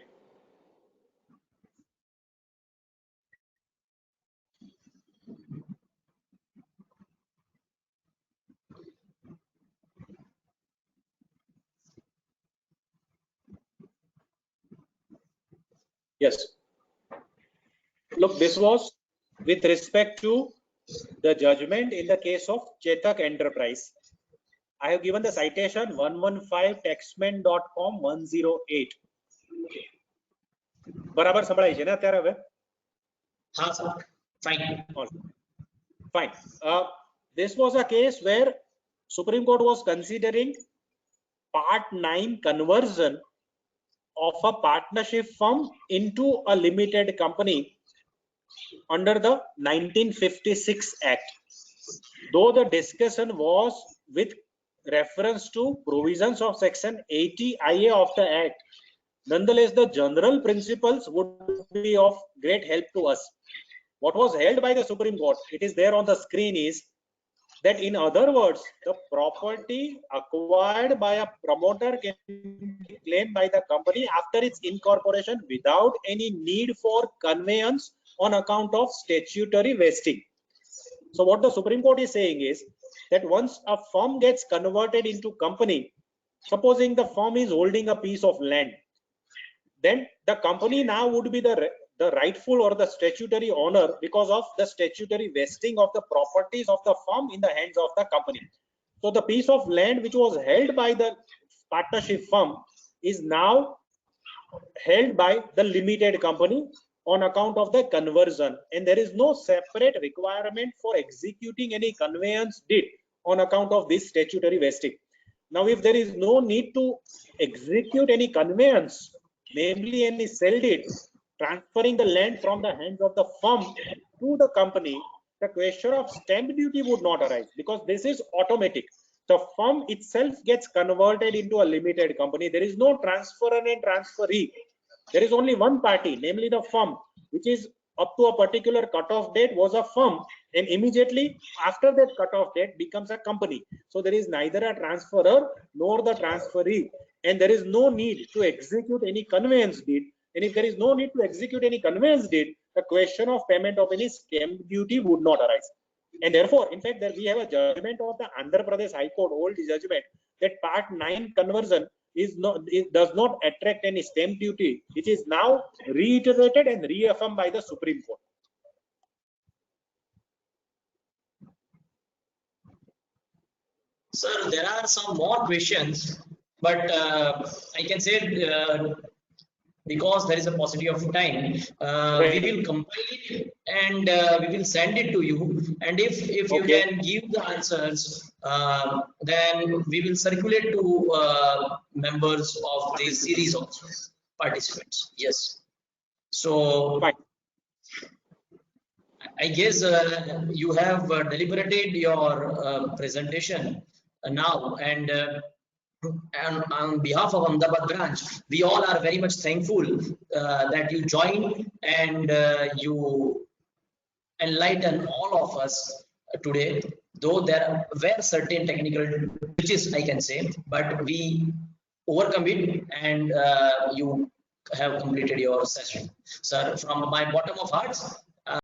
Yes. Look, this was with respect to the judgment in the case of Chetak Enterprise. I have given the citation 115 taxman.com 108. બરાબર સંભળાય છે ને અત્યારે હવે? Ha, sir. Fine. Fine. This was a case where Supreme Court was considering Part 9 conversion of a partnership firm into a limited company under the 1956 Act. Though the discussion was with reference to provisions of section 80 IA of the Act, nonetheless the general principles would be of great help to us. What was held by the Supreme Court, it is there on the screen, is that in other words, the property acquired by a promoter can be claimed by the company after its incorporation without any need for conveyance on account of statutory vesting. So what the Supreme Court is saying is that once a firm gets converted into company, supposing the firm is holding a piece of land, then the company now would be the rightful or the statutory owner because of the statutory vesting of the properties of the firm in the hands of the company. So the piece of land which was held by the partnership firm is now held by the limited company on account of the conversion, and there is no separate requirement for executing any conveyance deed on account of this statutory vesting. Now, if there is no need to execute any conveyance, namely any sell deed, transferring the land from the hands of the firm to the company, the question of stamp duty would not arise, because this is automatic. The firm itself gets converted into a limited company. There is no transferor and transferee. There is only one party, namely the firm, which is up to a particular cutoff date was a firm, and immediately after that cutoff date becomes a company. So there is neither a transferor nor the transferee, and there is no need to execute any conveyance deed. And if there is no need to execute any conveyance deed, the question of payment of any stamp duty would not arise. And therefore, in fact, there we have a judgment of the Andhra Pradesh High Court, old judgment, that Part 9 conversion does not attract any stamp duty, which is now reiterated and reaffirmed by the Supreme Court. Sir, there are some more questions, but I can say because there is a paucity of time, we will compile it and we will send it to you. And if you can give the answers, then we will circulate to members of this series of participants. Yes. So I guess you have deliberated your presentation now, and on behalf of Ahmedabad branch, we all are very much thankful that you joined and you enlighten all of us today. Though there were certain technical glitches, I can say, but we overcome it, and you have completed your session. Sir, from my bottom of hearts,